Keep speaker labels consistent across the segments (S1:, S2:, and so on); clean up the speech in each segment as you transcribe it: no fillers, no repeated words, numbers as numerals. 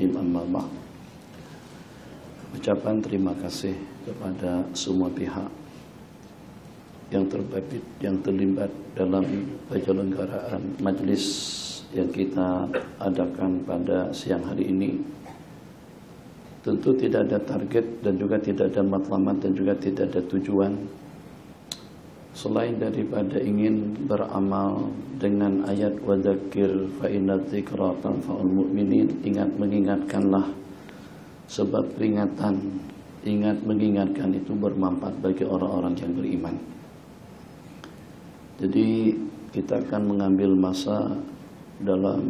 S1: azim, amma ba'd. Ucapan terima kasih kepada semua pihak yang terlibat dalam penyelenggaraan majlis yang kita adakan pada siang hari ini. Tentu tidak ada target dan juga tidak ada matlamat dan juga tidak ada tujuan selain daripada ingin beramal dengan ayat wadzakir fa inna dzikra tanfa'ul mu'minin. Mengingatkanlah, sebab peringatan, mengingatkan itu bermanfaat bagi orang-orang yang beriman. Jadi kita akan mengambil masa dalam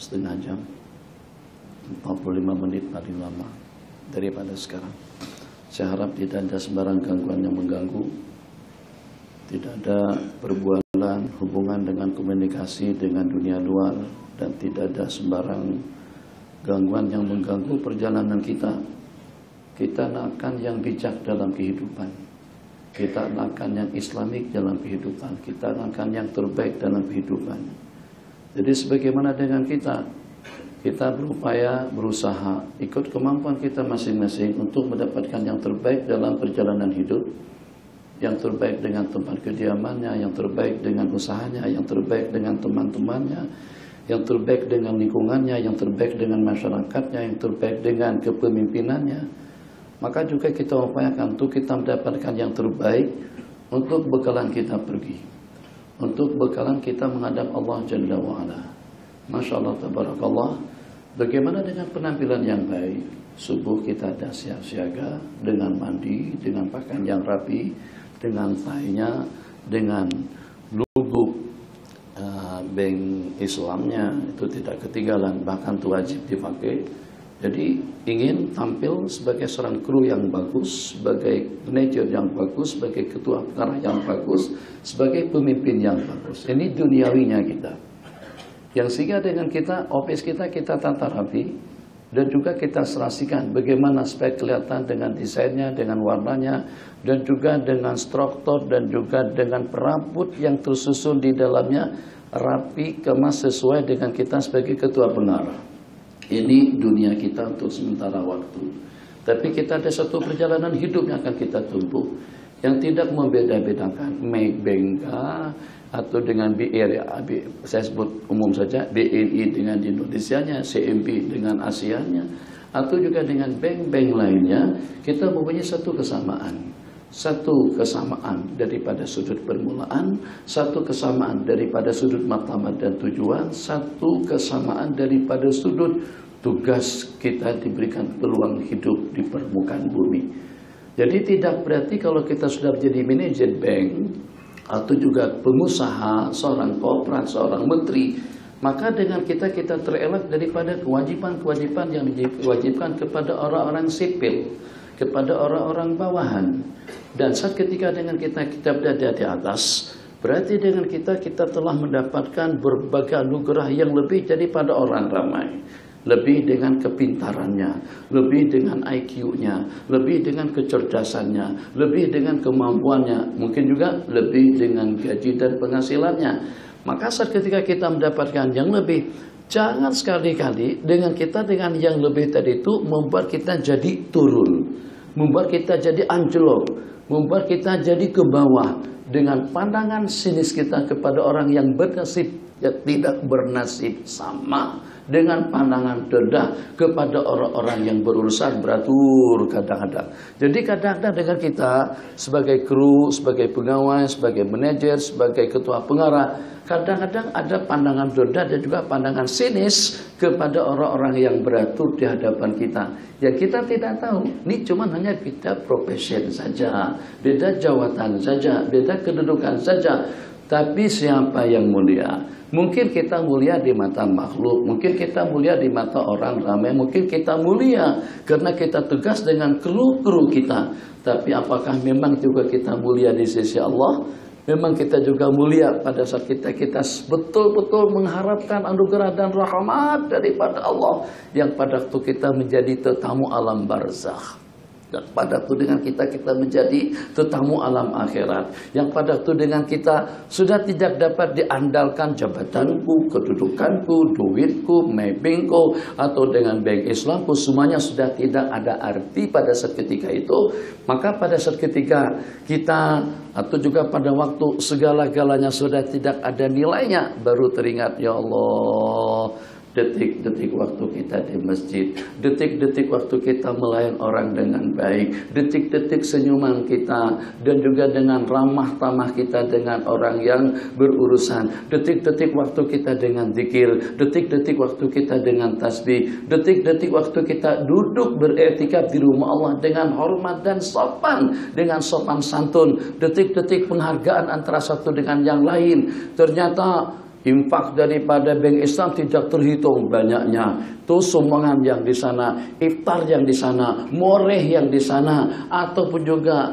S1: setengah jam, 45 menit paling lama daripada sekarang. Saya harap tidak ada sembarang gangguan yang mengganggu, tidak ada perbualan hubungan dengan komunikasi dengan dunia luar, dan tidak ada sembarang gangguan yang mengganggu perjalanan kita. Kita akan yang bijak dalam kehidupan, kita akan yang islamik dalam kehidupan, kita akan yang terbaik dalam kehidupan. Jadi sebagaimana dengan kita berupaya, berusaha, ikut kemampuan kita masing-masing untuk mendapatkan yang terbaik dalam perjalanan hidup, yang terbaik dengan tempat kediamannya, yang terbaik dengan usahanya, yang terbaik dengan teman-temannya, yang terbaik dengan lingkungannya, yang terbaik dengan masyarakatnya, yang terbaik dengan kepemimpinannya. Maka juga kita upayakan untuk kita mendapatkan yang terbaik untuk bekalan kita pergi, untuk bekalan kita menghadap Allah Jalla wa'ala. Masya Allah, tabarakallah. Bagaimana dengan penampilan yang baik? Subuh kita ada siap siaga dengan mandi, dengan pakaian yang rapi, dengan tainya, dengan logo bank Islamnya, itu tidak ketinggalan, bahkan itu wajib dipakai. Jadi ingin tampil sebagai seorang kru yang bagus, sebagai manajer yang bagus, sebagai ketua pengarah yang bagus, sebagai pemimpin yang bagus. Ini duniawinya kita. Yang sehingga dengan kita, office kita tata rapi, dan juga kita serasikan bagaimana supaya kelihatan dengan desainnya, dengan warnanya, dan juga dengan struktur, dan juga dengan perabot yang tersusun di dalamnya, rapi, kemas sesuai dengan kita sebagai ketua pengarah. Ini dunia kita untuk sementara waktu. Tapi kita ada satu perjalanan hidup yang akan kita tempuh, yang tidak membeda-bedakan Maybank atau dengan saya sebut umum saja, BNI dengan di Indonesianya, CMB dengan Asianya, atau juga dengan bank-bank lainnya. Kita mempunyai satu kesamaan daripada sudut permulaan, satu kesamaan daripada sudut matlamat dan tujuan, satu kesamaan daripada sudut tugas kita diberikan peluang hidup di permukaan bumi. Jadi tidak berarti kalau kita sudah menjadi manajer bank atau juga pengusaha, seorang korporat, seorang menteri, maka dengan kita terelak daripada kewajiban-kewajiban yang diwajibkan kepada orang-orang sipil, kepada orang-orang bawahan. Dan saat ketika dengan kita berada di atas, berarti dengan kita telah mendapatkan berbagai anugerah yang lebih daripada orang ramai. Lebih dengan kepintarannya, lebih dengan IQ-nya, lebih dengan kecerdasannya, lebih dengan kemampuannya, mungkin juga lebih dengan gaji dan penghasilannya. Maka saat ketika kita mendapatkan yang lebih, jangan sekali-kali dengan yang lebih tadi itu membuat kita jadi turun, membuat kita jadi anjlok, membuat kita jadi ke bawah dengan pandangan sinis kita kepada orang yang bernasib ya tidak bernasib, sama dengan pandangan dedah kepada orang-orang yang berurusan beratur kadang-kadang. Jadi kadang-kadang dengan kita sebagai kru, sebagai pegawai, sebagai manajer, sebagai ketua pengarah, kadang-kadang ada pandangan dedah dan juga pandangan sinis kepada orang-orang yang beratur di hadapan kita. Ya kita tidak tahu, ini cuma hanya beda profesi saja, beda jawatan saja, beda kedudukan saja. Tapi siapa yang mulia? Mungkin kita mulia di mata makhluk, mungkin kita mulia di mata orang ramai, mungkin kita mulia karena kita tegas dengan kru-kru kita. Tapi apakah memang juga kita mulia di sisi Allah? Memang kita juga mulia pada saat kita betul-betul mengharapkan anugerah dan rahmat daripada Allah yang pada waktu kita menjadi tetamu alam barzakh. Dan pada waktu dengan kita menjadi tetamu alam akhirat. Yang pada waktu dengan kita sudah tidak dapat diandalkan jabatanku, kedudukanku, duitku, mappingku, atau dengan bank Islamku, semuanya sudah tidak ada arti pada saat ketika itu. Maka pada saat ketika kita atau juga pada waktu segala-galanya sudah tidak ada nilainya, baru teringat, ya Allah, detik-detik waktu kita di masjid, detik-detik waktu kita melayan orang dengan baik, detik-detik senyuman kita, dan juga dengan ramah tamah kita dengan orang yang berurusan, detik-detik waktu kita dengan zikir, detik-detik waktu kita dengan tasbih, detik-detik waktu kita duduk beriktikaf di rumah Allah dengan hormat dan sopan, dengan sopan santun, detik-detik penghargaan antara satu dengan yang lain. Ternyata infak daripada bank Islam tidak terhitung banyaknya. Itu sumbangan yang di sana, iftar yang di sana, moreh yang di sana, ataupun juga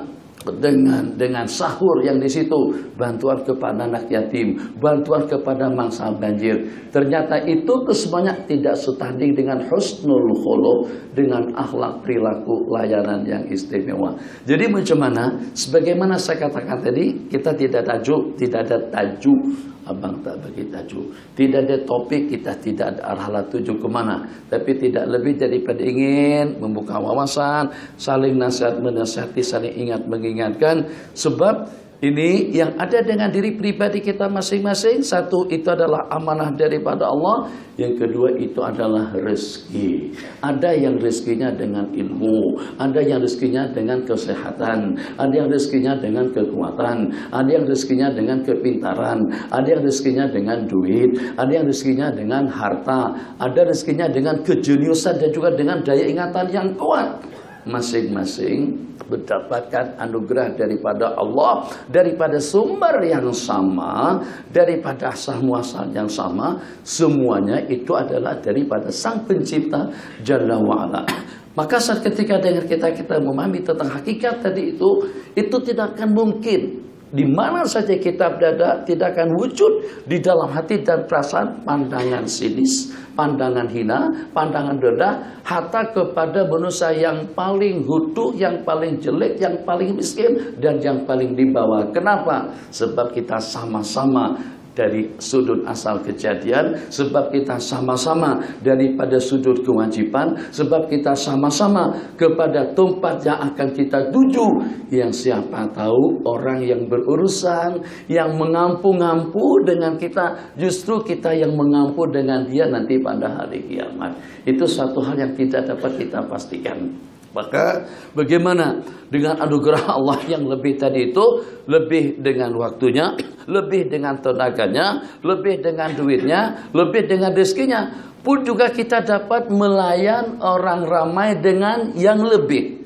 S1: dengan sahur yang di situ, bantuan kepada anak yatim, bantuan kepada mangsa banjir. Ternyata itu semuanya tidak setanding dengan husnul khuluq, dengan akhlak, perilaku, layanan yang istimewa. Jadi macam mana? Sebagaimana saya katakan tadi, kita tidak ada tajuk. Abang tak bagi tajuk, tidak ada topik, kita tidak ada arah tuju kemana, tapi tidak lebih daripada ingin membuka wawasan, saling nasihat menasihati, saling ingat mengingatkan. Sebab ini yang ada dengan diri pribadi kita masing-masing. Satu, itu adalah amanah daripada Allah. Yang kedua, itu adalah rezeki. Ada yang rezekinya dengan ilmu, ada yang rezekinya dengan kesehatan, ada yang rezekinya dengan kekuatan, ada yang rezekinya dengan kepintaran, ada yang rezekinya dengan duit, ada yang rezekinya dengan harta, ada rezekinya dengan kejeniusan dan juga dengan daya ingatan yang kuat. Masing-masing mendapatkan anugerah daripada Allah, daripada sumber yang sama, daripada asal muasal yang sama. Semuanya itu adalah daripada Sang Pencipta Jalla wa'ala. Maka saat ketika dengan kita memahami tentang hakikat tadi itu tidak akan mungkin. Di mana saja kita berada, tidak akan wujud di dalam hati dan perasaan pandangan sinis, pandangan hina, pandangan rendah, hatta kepada manusia yang paling hutu, yang paling jelek, yang paling miskin, dan yang paling di bawah. Kenapa? Sebab kita sama-sama dari sudut asal kejadian, sebab kita sama-sama daripada sudut kewajiban, sebab kita sama-sama kepada tempat yang akan kita tuju, yang siapa tahu orang yang berurusan, yang mengampu-ngampu dengan kita, justru kita yang mengampu dengan dia nanti pada hari kiamat. Itu satu hal yang tidak dapat kita pastikan. Maka bagaimana dengan anugerah Allah yang lebih tadi itu, lebih dengan waktunya, lebih dengan tenaganya, lebih dengan duitnya, lebih dengan rezekinya, pun juga kita dapat melayan orang ramai dengan yang lebih.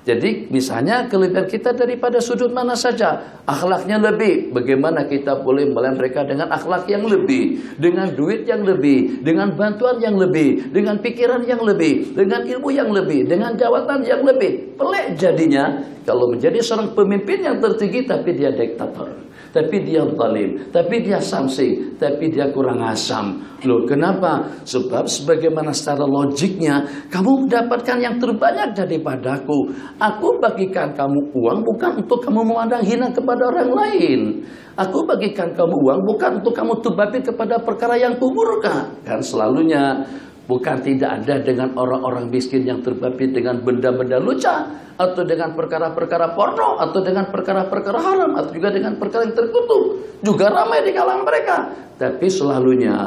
S1: Jadi misalnya kelebihan kita daripada sudut mana saja, akhlaknya lebih, bagaimana kita boleh melayan mereka dengan akhlak yang lebih, dengan duit yang lebih, dengan bantuan yang lebih, dengan pikiran yang lebih, dengan ilmu yang lebih, dengan jawatan yang lebih. Pelik jadinya kalau menjadi seorang pemimpin yang tertinggi tapi dia diktator, tapi dia zalim, tapi dia samsi, tapi dia kurang asam. Loh, kenapa? Sebab sebagaimana secara logiknya, kamu mendapatkan yang terbanyak daripadaku. Aku bagikan kamu uang bukan untuk kamu memandang hina kepada orang lain. Aku bagikan kamu uang bukan untuk kamu tubabi kepada perkara yang kumurka. Kan selalunya bukan tidak ada dengan orang-orang miskin yang terbabit dengan benda-benda lucah, atau dengan perkara-perkara porno, atau dengan perkara-perkara haram, atau juga dengan perkara yang terkutuk. Juga ramai di kalangan mereka. Tapi selalunya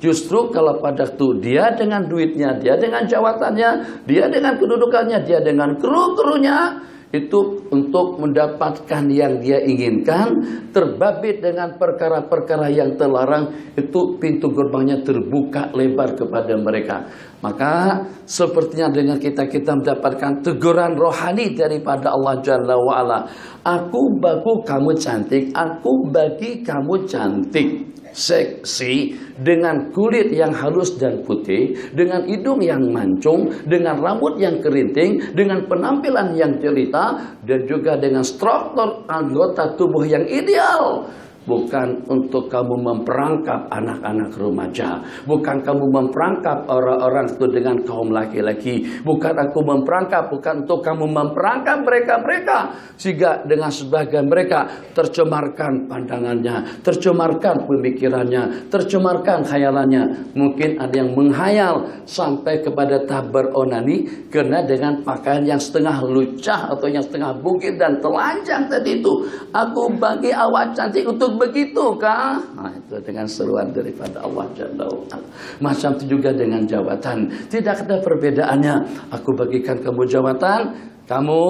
S1: justru kalau pada itu dia dengan duitnya, dia dengan jawatannya, dia dengan kedudukannya, dia dengan kru-krunya, itu untuk mendapatkan yang dia inginkan, terbabit dengan perkara-perkara yang terlarang, itu pintu gerbangnya terbuka lebar kepada mereka. Maka sepertinya dengan kita mendapatkan teguran rohani daripada Allah Jalla wa'ala. Aku bagi kamu cantik, aku bagi kamu cantik, seksi, dengan kulit yang halus dan putih, dengan hidung yang mancung, dengan rambut yang keriting, dengan penampilan yang jelita, dan juga dengan struktur anggota tubuh yang ideal. bukan untuk kamu memperangkap anak-anak remaja, bukan kamu memperangkap orang-orang itu dengan kaum laki-laki, bukan aku memperangkap, bukan untuk kamu memperangkap mereka-mereka sehingga dengan sebagian mereka tercemarkan pandangannya, tercemarkan pemikirannya, tercemarkan khayalannya. Mungkin ada yang menghayal sampai kepada tahap beronani karena dengan pakaian yang setengah lucah atau yang setengah bukit dan telanjang tadi itu. Aku bagi awak cantik untuk begitu kah? Nah, itu dengan seruan daripada Allah Jalla wa'ala. Macam itu juga dengan jawatan. Tidak ada perbedaannya. Aku bagikan kamu jawatan, kamu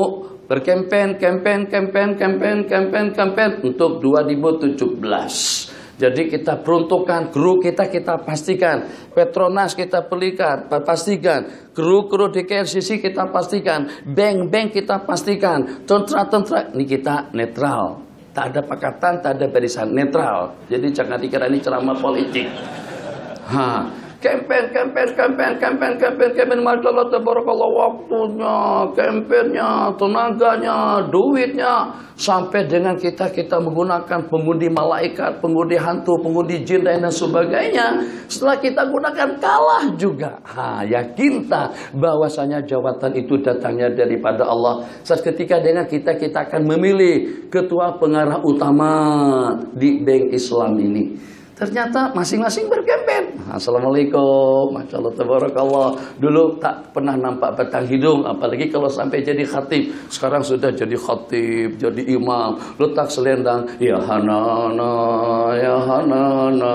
S1: berkampen untuk 2017. Jadi kita peruntukkan kru kita pastikan, Petronas kita pastikan, kru di KLCC kita pastikan, bank kita pastikan, tentara ini kita netral, tak ada pakatan, tak ada barisan, netral. Jadi jangan dikira ini ceramah politik. Kampen, Masya Allah, tabarakallah, waktunya, kampennya, tenaganya, duitnya, sampai dengan kita menggunakan pengundi malaikat, pengundi hantu, pengundi jin dan sebagainya. Setelah kita gunakan kalah juga. Yakinlah bahwasanya jawatan itu datangnya daripada Allah. Saat ketika dengan kita akan memilih ketua pengarah utama di bank Islam ini. Ternyata masing-masing berkampen. Assalamualaikum, Masya Allah, tabarakallah. Dulu tak pernah nampak batang hidung, apalagi kalau sampai jadi khatib. Sekarang sudah jadi khatib, jadi imam. Letak selendang, ya hanana, ya hanana,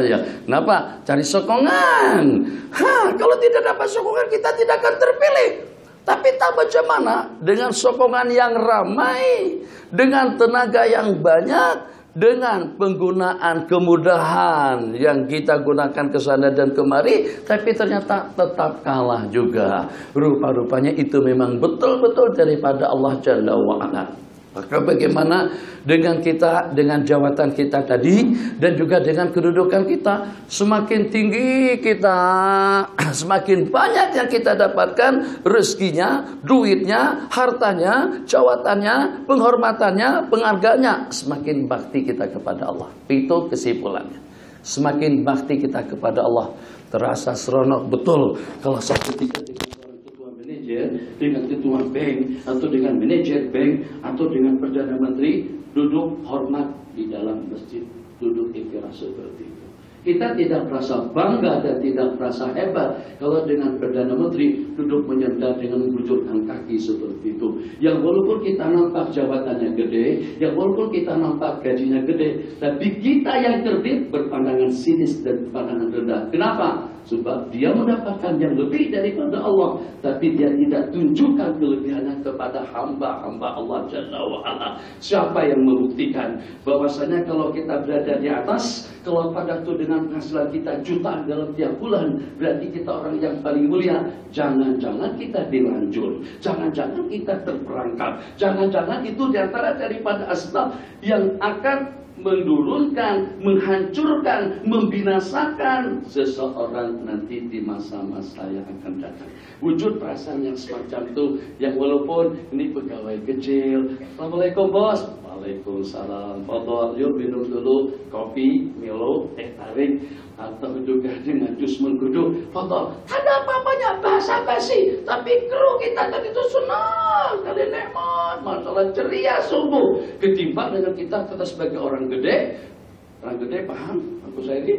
S1: ya. Kenapa? Cari sokongan. Kalau tidak dapat sokongan, kita tidak akan terpilih. Tapi tak bagaimana dengan sokongan yang ramai, dengan tenaga yang banyak, dengan penggunaan kemudahan yang kita gunakan ke sana dan kemari, tapi ternyata tetap kalah juga. Rupa-rupanya itu memang betul-betul daripada Allah Jalla wa'ala. Maka bagaimana dengan kita, dengan jawatan kita tadi, dan juga dengan kedudukan kita, semakin tinggi kita, semakin banyak yang kita dapatkan rezekinya, duitnya, hartanya, jawatannya, penghormatannya, penghargaannya, semakin bakti kita kepada Allah. Itu kesimpulannya. Semakin bakti kita kepada Allah, terasa seronok betul kalau satu ketika dengan ketua bank atau dengan manajer bank atau dengan perdana menteri duduk hormat di dalam masjid, duduk ikhtiar seperti itu. Kita tidak merasa bangga dan tidak merasa hebat kalau dengan Perdana Menteri duduk menyandar dengan menggujurkan kaki seperti itu. Yang walaupun kita nampak jabatannya gede, yang walaupun kita nampak gajinya gede, tapi kita yang kerdil berpandangan sinis dan pandangan rendah. Kenapa? Sebab dia mendapatkan yang lebih daripada Allah, tapi dia tidak tunjukkan kelebihannya kepada hamba-hamba Allah Jalla wa'ala. Siapa yang membuktikan bahwasanya kalau kita berada di atas, kalau pada itu dengan penghasilan kita jutaan dalam tiap bulan, berarti kita orang yang paling mulia. Jangan-jangan kita dilanjur, jangan-jangan kita terperangkap, jangan-jangan itu diantara daripada asbab yang akan menurunkan, menghancurkan, membinasakan seseorang nanti di masa-masa yang akan datang. Wujud perasaan yang semacam itu, yang walaupun ini pegawai kecil, Assalamualaikum bos, Waalaikumsalam, fadhol, yuk minum dulu kopi, Milo, teh tarik, atau juga dengan jus mengkudu, fadhol. Ada apa-apanya bahasa basi, tapi kru kita tadi itu senang, kali nikmat, masalah ceria subuh, ketimbang dengan kita sebagai orang gede. Orang gede paham? Aku saya ini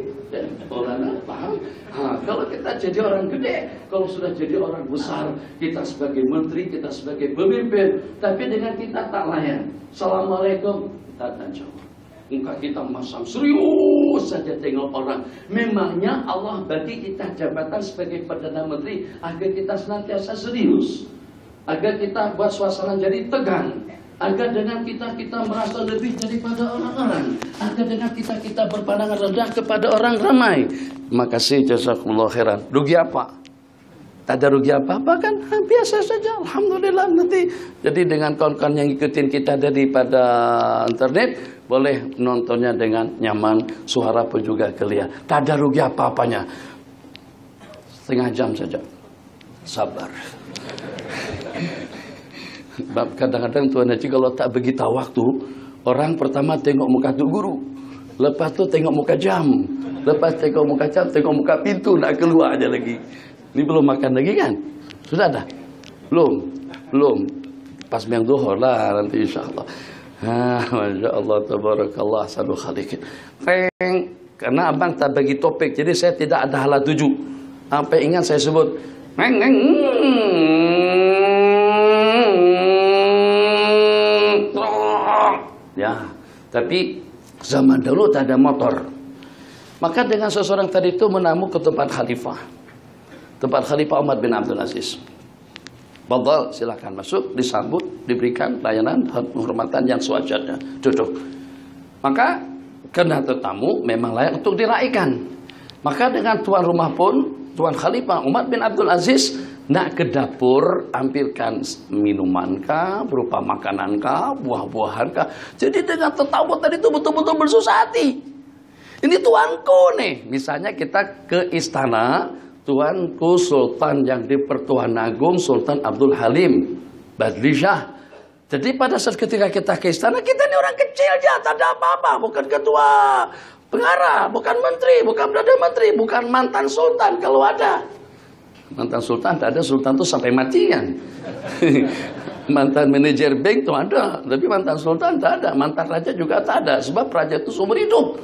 S1: Maulana paham? Kalau kita jadi orang gede, kalau sudah jadi orang besar, kita sebagai menteri, kita sebagai pemimpin, tapi dengan kita tak layan. Assalamualaikum, kita tak jawab. Muka kita masam serius saja tengok orang. Memangnya Allah bagi kita jabatan sebagai Perdana Menteri agar kita senantiasa serius, agar kita buat suasana jadi tegang, agar dengan kita merasa lebih daripada orang-orang, agar dengan kita berpandangan rendah kepada orang ramai. Makasih, jazakumullah khairan. Rugi apa? Tak ada rugi apa-apa kan? Biasa saja, alhamdulillah nanti. Jadi dengan kawan-kawan yang ikutin kita daripada internet, boleh nontonnya dengan nyaman, suara pun juga clear. Tak ada rugi apa-apanya. Setengah jam saja. Sabar. Kadang-kadang Tuan Haji kalau tak begitu waktu, Orang pertama tengok muka tu guru, lepas tu tengok muka jam, lepas tengok muka jam, tengok muka pintu nak keluar aja lagi. Ini belum makan lagi kan? Sudah dah? Belum. Pas yang duhur lah nanti insyaAllah. Masya Allah, tabarakallah, sadu khaliqin. Karena abang tak bagi topik, jadi saya tidak ada hala tuju. Apa ingat saya sebut? Ya, tapi zaman dulu tak ada motor. Maka dengan seseorang tadi itu menamu ke tempat khalifah Umar bin Abdul Aziz. Fadhal, silakan masuk, disambut, diberikan layanan dan penghormatan yang sewajarnya. Duduk. Maka karena tetamu memang layak untuk diraikan. Maka dengan tuan rumah pun, tuan khalifah Umar bin Abdul Aziz nak ke dapur, ambilkan minuman kah, berupa makanan kah, buah-buahan kah. Jadi dengan tetamu tadi itu betul-betul bersusah hati. Ini tuanku nih. Misalnya kita ke istana, tuanku Sultan yang di Pertuan Agung, Sultan Abdul Halim Badli Shah. Jadi pada saat ketika kita ke istana, kita ini orang kecil aja, tak ada apa-apa. Bukan ketua pengarah, bukan menteri, bukan perdana menteri, bukan mantan sultan kalau ada. Mantan sultan tak ada, sultan tuh sampai mati kan. Mantan manajer bank tuh ada, tapi mantan sultan tak ada, mantan raja juga tak ada, sebab raja itu seumur hidup.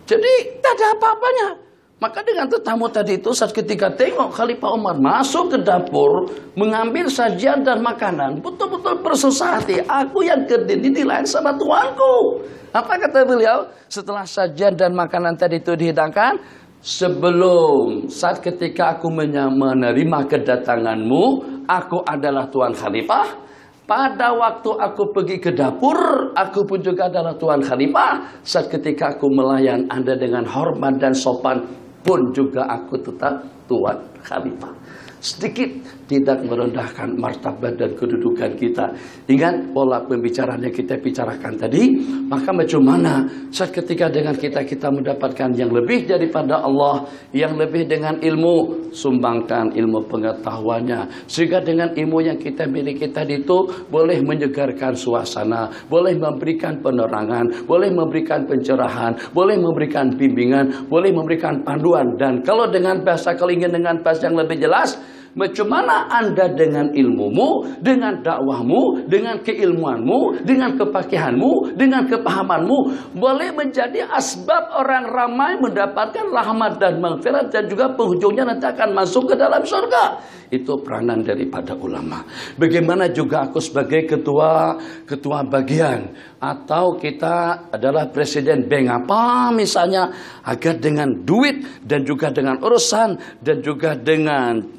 S1: Jadi tak ada apa-apanya. Maka dengan tetamu tadi itu saat ketika tengok Khalifah Umar masuk ke dapur, mengambil sajian dan makanan, betul-betul bersusah hati. Aku yang kedini dilayan sama tuanku. Apa kata beliau? Setelah sajian dan makanan tadi itu dihidangkan, sebelum saat ketika aku menerima kedatanganmu, aku adalah tuan khalifah. Pada waktu aku pergi ke dapur, aku pun juga adalah tuan khalifah. Saat ketika aku melayan Anda dengan hormat dan sopan, pun juga aku tetap tuan khalifah. Sedikit tidak merendahkan martabat dan kedudukan kita. Ingat pola pembicaraan yang kita bicarakan tadi. Maka macam mana saat ketika dengan kita mendapatkan yang lebih daripada Allah, yang lebih dengan ilmu, sumbangkan ilmu pengetahuannya. Sehingga dengan ilmu yang kita miliki tadi itu boleh menyegarkan suasana, boleh memberikan penerangan, boleh memberikan pencerahan, boleh memberikan bimbingan, boleh memberikan panduan. Dan kalau dengan bahasa, kalau ingin dengan bahasa yang lebih jelas, macam mana Anda dengan ilmumu, dengan dakwahmu, dengan keilmuanmu, dengan kepakihanmu, dengan kepahamanmu boleh menjadi asbab orang ramai mendapatkan rahmat dan maghfirat, dan juga penghujungnya nanti akan masuk ke dalam surga. Itu peranan daripada ulama. Bagaimana juga aku sebagai ketua bagian, atau kita adalah presiden bank apa misalnya, agar dengan duit dan juga dengan urusan dan juga dengan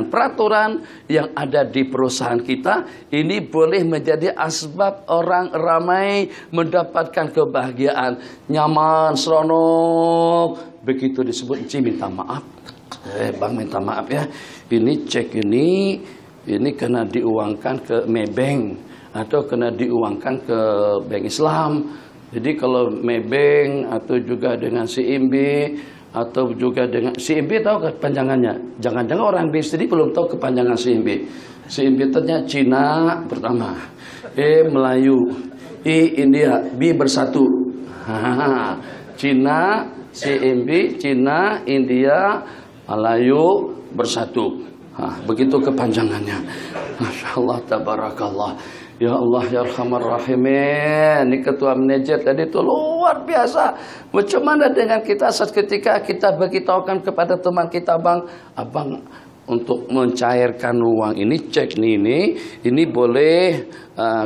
S1: peraturan yang ada di perusahaan kita, ini boleh menjadi asbab orang ramai mendapatkan kebahagiaan, nyaman, seronok. Begitu disebut, Ci minta maaf, Bang minta maaf ya, ini cek ini kena diuangkan ke Maybank atau kena diuangkan ke Bank Islam. Jadi kalau Maybank atau juga dengan CIMB atau juga dengan CIMB, tahu kepanjangannya? Jangan-jangan orang B sendiri belum tahu kepanjangan CIMB. CIMB ternyata Cina pertama, Melayu, I India, B bersatu. Cina, CIMB, Cina, India, Melayu bersatu. Begitu kepanjangannya. Masya Allah, tabarakallah. Ya Allah, ya Arhamar Rahimin. Ini ketua manajer tadi itu luar biasa. Macam mana dengan kita saat ketika kita beritahukan kepada teman kita, abang untuk mencairkan uang ini, cek ini boleh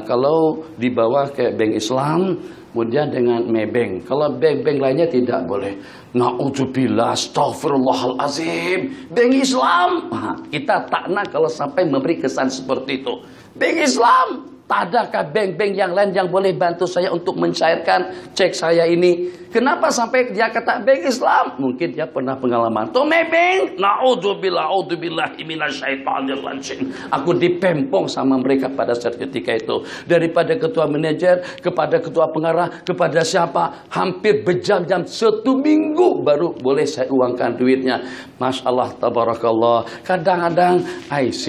S1: kalau dibawa ke Bank Islam, kemudian dengan Maybank. Kalau bank-bank lainnya tidak boleh. Na'udzubillah, astagfirullahalazim. Bank Islam, kita tak nak kalau sampai memberi kesan seperti itu. Bank Islam, tak adakah bank-bank yang lain yang boleh bantu saya untuk mencairkan cek saya ini? Kenapa sampai dia kata bank Islam? Mungkin dia pernah pengalaman. Tuh Maybank, na'udzubillah, a'udzubillahi minasyaitonir rajim. Aku dipempong sama mereka pada saat ketika itu. Daripada ketua manajer, kepada ketua pengarah, kepada siapa, hampir berjam-jam, 1 minggu baru boleh saya uangkan duitnya. Masya Allah, tabarakallah. Kadang-kadang IC,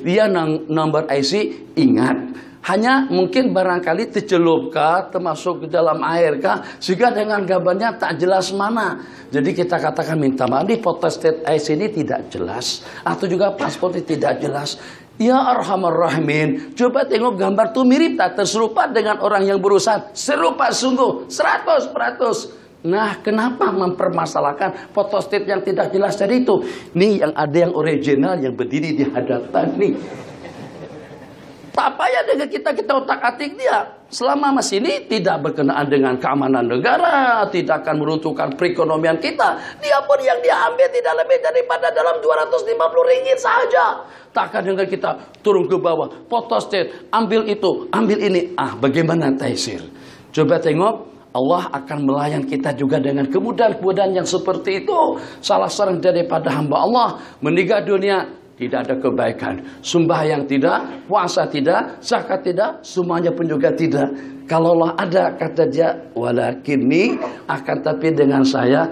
S1: dia nomor IC ingat. Hanya mungkin barangkali dicelupkah, termasuk ke dalam airkah, sehingga dengan gambarnya tak jelas mana. Jadi kita katakan minta maaf, di photostat IC ini tidak jelas, atau juga paspornya tidak jelas. Ya Arhamar Rahimin, coba tengok gambar tuh mirip tak, terserupa dengan orang yang berusaha, serupa sungguh, 100%. Nah, kenapa mempermasalahkan photostat yang tidak jelas dari itu? Nih yang ada yang original yang berdiri di hadapan nih. Tak payah dengan kita otak-atik dia. Selama masih ini tidak berkenaan dengan keamanan negara, tidak akan meruntuhkan perekonomian kita. Dia pun yang dia ambil tidak lebih daripada dalam 250 ringgit saja. Takkan dengan kita turun ke bawah, photostat, ambil itu, ambil ini. Bagaimana taisir? Coba tengok. Allah akan melayan kita juga dengan kemudahan-kemudahan yang seperti itu. Salah seorang daripada hamba Allah meninggal dunia, tidak ada kebaikan, sembahyang tidak, puasa tidak, zakat tidak, semuanya pun juga tidak. Kalau Allah ada, kata dia, walakinni, akan tapi dengan saya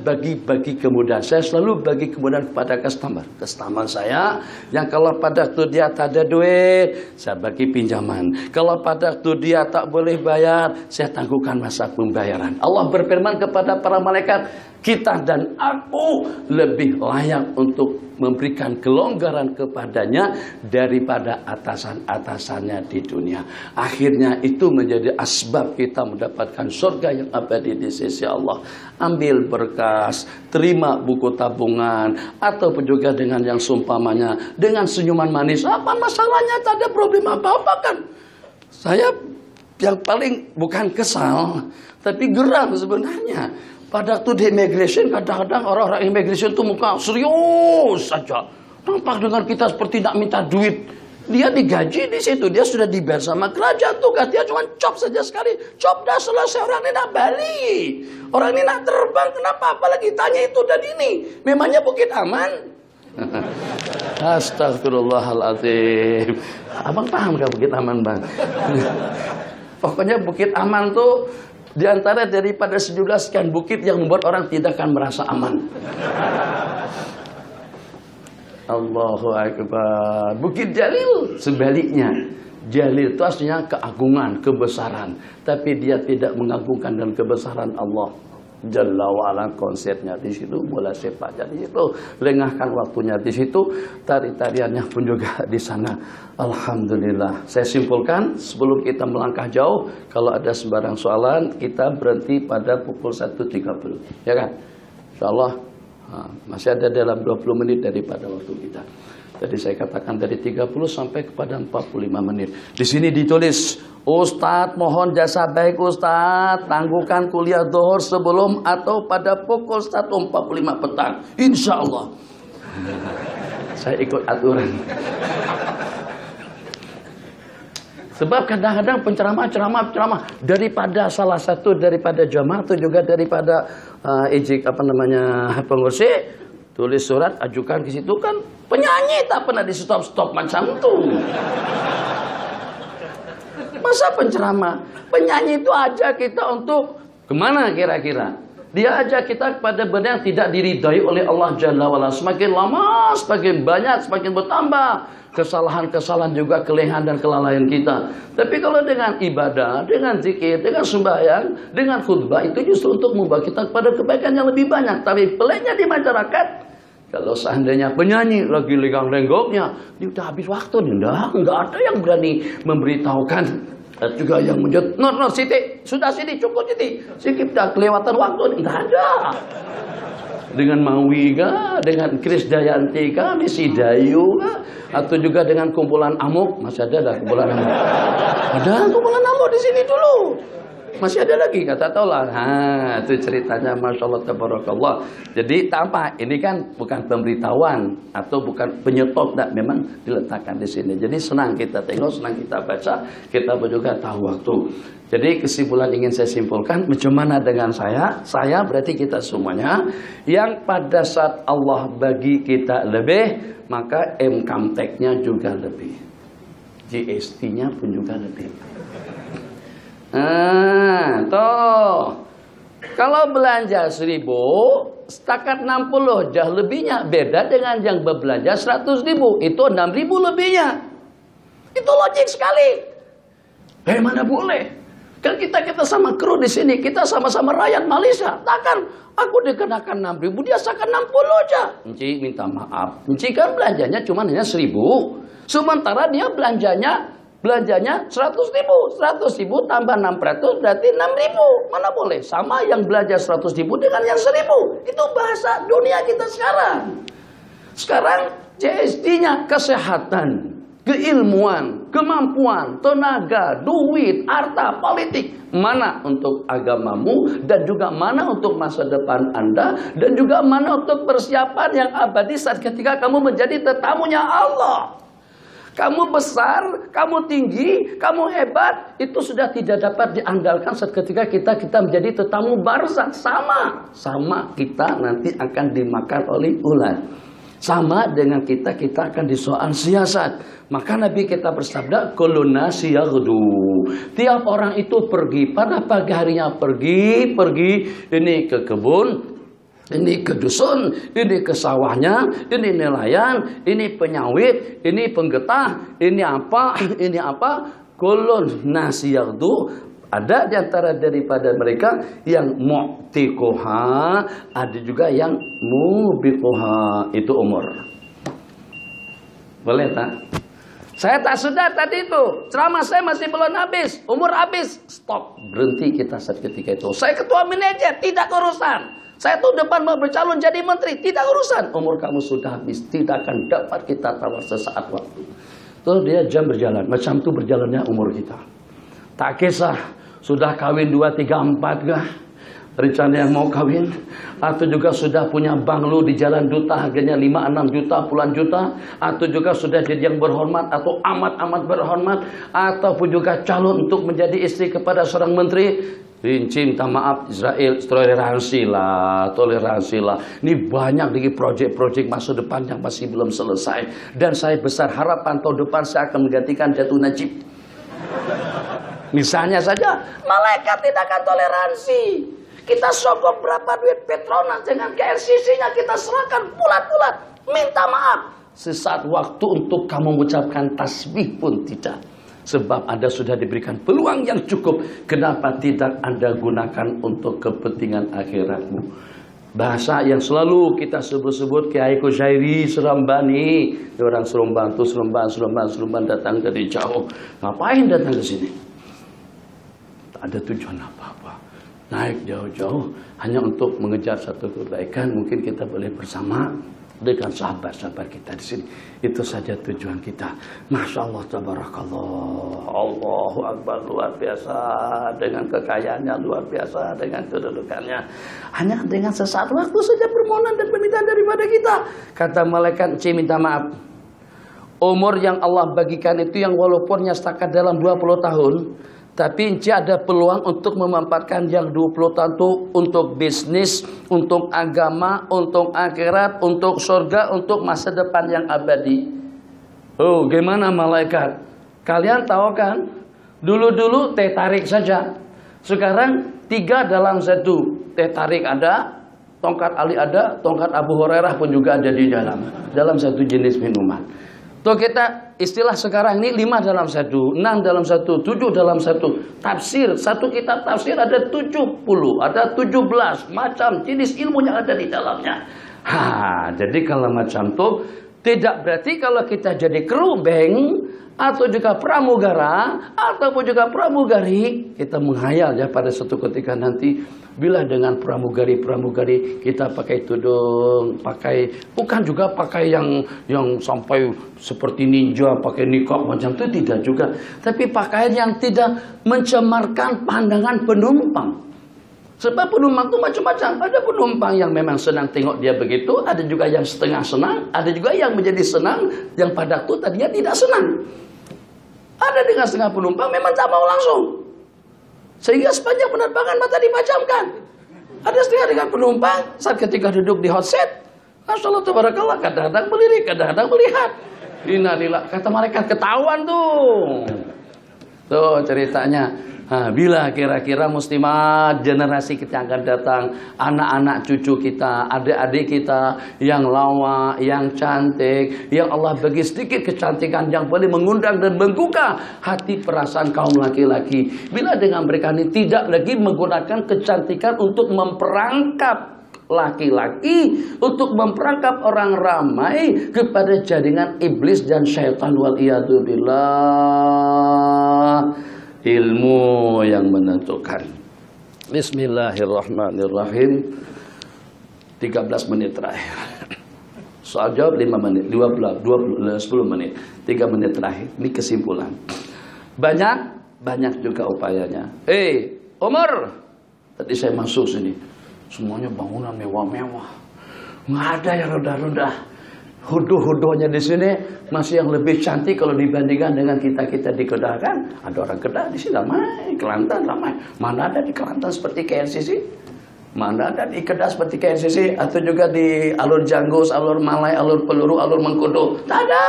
S1: bagi-bagi kemudahan. Saya selalu bagi kemudahan kepada customer saya, yang kalau pada waktu dia tak ada duit, saya bagi pinjaman. Kalau pada waktu dia tak boleh bayar, saya tangguhkan masa pembayaran. Allah berfirman kepada para malaikat, kita dan aku lebih layak untuk memberikan kelonggaran kepadanya daripada atasan-atasannya di dunia. Akhirnya itu menjadi asbab kita mendapatkan surga yang abadi di sisi Allah. Ambil berkas, terima buku tabungan, ataupun juga dengan yang seumpamanya, dengan senyuman manis. Apa masalahnya? Tak ada problem apa-apa kan? Saya yang paling bukan kesal, tapi geram sebenarnya. Pada waktu di immigration, kadang-kadang orang-orang immigration itu muka serius saja. Nampak dengan kita seperti nak minta duit. Dia digaji di situ, dia sudah dibayar sama kerajaan. Tugas dia cuma cop saja sekali. Cop dah selesai, orang ini nak balik. Orang ini nak terbang, kenapa? Apalagi tanya itu dan ini. Memangnya Bukit Aman? Astagfirullahaladzim. Abang paham gak Bukit Aman, Bang? Pokoknya Bukit Aman tuh di antara daripada 17 sekian bukit yang membuat orang tidak akan merasa aman. Allahu Akbar. Bukit Jalil sebaliknya. Jalil itu aslinya keagungan, kebesaran. Tapi dia tidak mengagungkan dan kebesaran Allah Jalla wa'ala. Konsepnya di situ, bola sepaknya di situ, lengahkan waktunya di situ, tari-tariannya pun juga di sana. Alhamdulillah. Saya simpulkan sebelum kita melangkah jauh, kalau ada sembarang soalan kita berhenti pada pukul 1.30, ya kan? Insyaallah masih ada dalam 20 menit daripada waktu kita. Jadi saya katakan dari 30 sampai kepada 45 menit. Di sini ditulis, Ustadz mohon jasa baik Ustadz, tangguhkan kuliah Zuhur sebelum atau pada pukul 1.45 petang. Insya Allah. Saya ikut aturan. Sebab kadang-kadang penceramah daripada salah satu daripada jamaah atau juga daripada pengurus, tulis surat, ajukan ke situ kan penyanyi tak pernah di stop macam itu. Masa penceramah? Penyanyi itu ajak kita untuk kemana kira-kira? Dia ajak kita kepada benda yang tidak diridai oleh Allah Jalla wa'ala. Semakin lama, semakin banyak, semakin bertambah kesalahan-kesalahan juga, kelemahan dan kelalaian kita. Tapi kalau dengan ibadah, dengan zikir, dengan sembahyang, dengan khutbah, itu justru untuk membawa kita kepada kebaikan yang lebih banyak. Tapi peliknya di masyarakat, kalau seandainya penyanyi lagi lenggang-lenggoknya, dia udah habis waktu nih, enggak ada yang berani memberitahukan. Juga yang menjut, no Siti, sudah Siti, cukup Siti, Sikip dah kelewatan waktu, enggak ada. Dengan Mawi kah, dengan Kris Dayanti kah, Misi Dayu kah, atau juga dengan kumpulan Amuk, masih ada kumpulan Amuk. Ada kumpulan Amuk di sini dulu. Masih ada lagi, kata taulah. Itu ceritanya, Masya Allah, Tabarakallah. Jadi tanpa ini kan bukan pemberitahuan atau bukan penyetop, tak, memang diletakkan di sini. Jadi senang kita tengok, senang kita baca, kita juga tahu waktu. Jadi kesimpulan ingin saya simpulkan, bagaimana dengan saya berarti kita semuanya, yang pada saat Allah bagi kita lebih, maka income tax-nya juga lebih, GST-nya pun juga lebih. Tuh. Kalau belanja 1.000, setakat 60 jauh lebihnya. Beda dengan yang berbelanja 100.000, itu 6.000 lebihnya. Itu logik sekali. Mana boleh? Kan kita sama kru di sini, kita sama-sama rakyat Malaysia. Takkan aku dikenakan 6.000, dia seakan 60 aja. Enci minta maaf. Enci kan belanjanya cuma hanya 1.000. Sementara dia belanjanya 100.000. 100.000 tambah 600 berarti 6.000. Mana boleh? Sama yang belanja 100.000 dengan yang 1.000. Itu bahasa dunia kita sekarang. Sekarang JSD-nya kesehatan, keilmuan, kemampuan, tenaga, duit, harta, politik. Mana untuk agamamu dan juga mana untuk masa depan Anda dan juga mana untuk persiapan yang abadi saat ketika kamu menjadi tetamunya Allah. Kamu besar, kamu tinggi, kamu hebat, itu sudah tidak dapat diandalkan saat ketika kita menjadi tetamu barzakh. Sama kita nanti akan dimakan oleh ular. Sama dengan kita akan disoal siasat. Maka Nabi kita bersabda, kullu nasi yaghdu. Tiap orang itu pergi, pada pagi harinya pergi. Ini ke kebun, ini ke dusun, ini ke sawahnya, ini nelayan, ini penyawit, ini penggetah, ini apa. Kullu nasi yaghdu. Ada di antara daripada mereka yang mu'tiquha, ada juga yang mubiquha, itu umur. Boleh tak? Saya tak sudah tadi itu, ceramah saya masih belum habis, umur habis, stop, berhenti kita saat ketika itu. Saya ketua manajer, tidak urusan. Saya tuh depan mau bercalon jadi menteri, tidak urusan. Umur kamu sudah habis, tidak akan dapat kita tawar sesaat waktu. Terus dia jam berjalan, macam itu berjalannya umur kita. Tak kisah sudah kawin 2, 3, 4 kah? Rencana yang mau kawin? Atau juga sudah punya banglo di Jalan Duta harganya 5, 6 juta, puluhan juta? Atau juga sudah jadi yang berhormat atau amat-amat berhormat? Ataupun juga calon untuk menjadi istri kepada seorang menteri? Rinci minta maaf Israel, toleransi lah. Ini banyak lagi proyek-proyek masa depan yang masih belum selesai. Dan saya besar harapan tahun depan saya akan menggantikan Datuk Najib. Misalnya saja, malaikat tidak akan toleransi. Kita sogok berapa duit Petronas dengan KLCC-nya kita serahkan bulat-bulat. Minta maaf. Sesaat waktu untuk kamu mengucapkan tasbih pun tidak. Sebab Anda sudah diberikan peluang yang cukup. Kenapa tidak Anda gunakan untuk kepentingan akhiratmu? Bahasa yang selalu kita sebut-sebut Kiai Kusyairi Serambani. Orang Seremban tuh Seremban datang dari jauh. Ngapain datang ke sini? Ada tujuan apa-apa, naik jauh-jauh hanya untuk mengejar satu kebaikan. Mungkin kita boleh bersama dengan sahabat-sahabat kita di sini. Itu saja tujuan kita. Masya Allah, tabarakallah, Allahu Akbar, luar biasa dengan kekayaannya, luar biasa dengan kedudukannya. Hanya dengan sesaat waktu saja permohonan dan permintaan daripada kita. Kata malaikat, minta maaf. Umur yang Allah bagikan itu yang walaupunnya setakat dalam 20 tahun. Tapi Enci ada peluang untuk memanfaatkan yang 20 tahun itu untuk bisnis, untuk agama, untuk akhirat, untuk surga, untuk masa depan yang abadi. Oh, gimana malaikat? Kalian tahu kan? Dulu-dulu teh tarik saja. Sekarang 3 dalam 1. Teh tarik ada, tongkat Ali ada, tongkat Abu Hurairah pun juga ada di dalam satu jenis minuman. Tuh kita istilah sekarang ini 5 dalam 1, 6 dalam 1, 7 dalam 1. Tafsir, satu kitab tafsir ada 70, ada 17 macam jenis ilmu yang ada di dalamnya. Jadi kalau macam tuh tidak berarti kalau kita jadi kru bank atau juga pramugara ataupun juga pramugari, kita menghayal ya pada suatu ketika nanti bila dengan pramugari kita pakai tudung, bukan juga pakai yang sampai seperti ninja, pakai niqab macam itu tidak juga, tapi pakaian yang tidak mencemarkan pandangan penumpang. Sebab penumpang itu macam-macam. Ada penumpang yang memang senang tengok dia begitu, ada juga yang setengah senang, ada juga yang menjadi senang yang pada waktu tadinya tidak senang. Ada dengan setengah penumpang memang tak mau langsung, sehingga sepanjang penerbangan mata dipejamkan. Ada setengah dengan penumpang saat ketika duduk di hot seat, Masya Allah tabarakallah, kadang-kadang melirik, kadang-kadang melihat. Innalillah, kata malaikat ketahuan tuh ceritanya. Bila kira-kira muslimat generasi kita yang akan datang, anak-anak cucu kita, adik-adik kita yang lawa, yang cantik, yang Allah bagi sedikit kecantikan yang boleh mengundang dan menggugah hati perasaan kaum laki-laki. Bila dengan mereka ini tidak lagi menggunakan kecantikan untuk memperangkap laki-laki, untuk memperangkap orang ramai kepada jaringan iblis dan syaitan, waliyadzubillah. Ilmu yang menentukan. Bismillahirrahmanirrahim. 13 menit terakhir. Soal jawab 5 menit, 10 menit, 3 menit terakhir. Ini kesimpulan. Banyak juga upayanya. Umar, tadi saya masuk sini, semuanya bangunan mewah-mewah, nggak ada yang rendah-rendah. Hudu-hudunya di sini masih yang lebih cantik kalau dibandingkan dengan kita di Kedah kan. Ada orang Kedah di sini ramai, Kelantan ramai. Mana ada di Kelantan seperti KLCC? Mana ada di Kedah seperti KLCC? Atau juga di alur Janggus, alur Malai, alur Peluru, alur Mengkudu? Tak ada.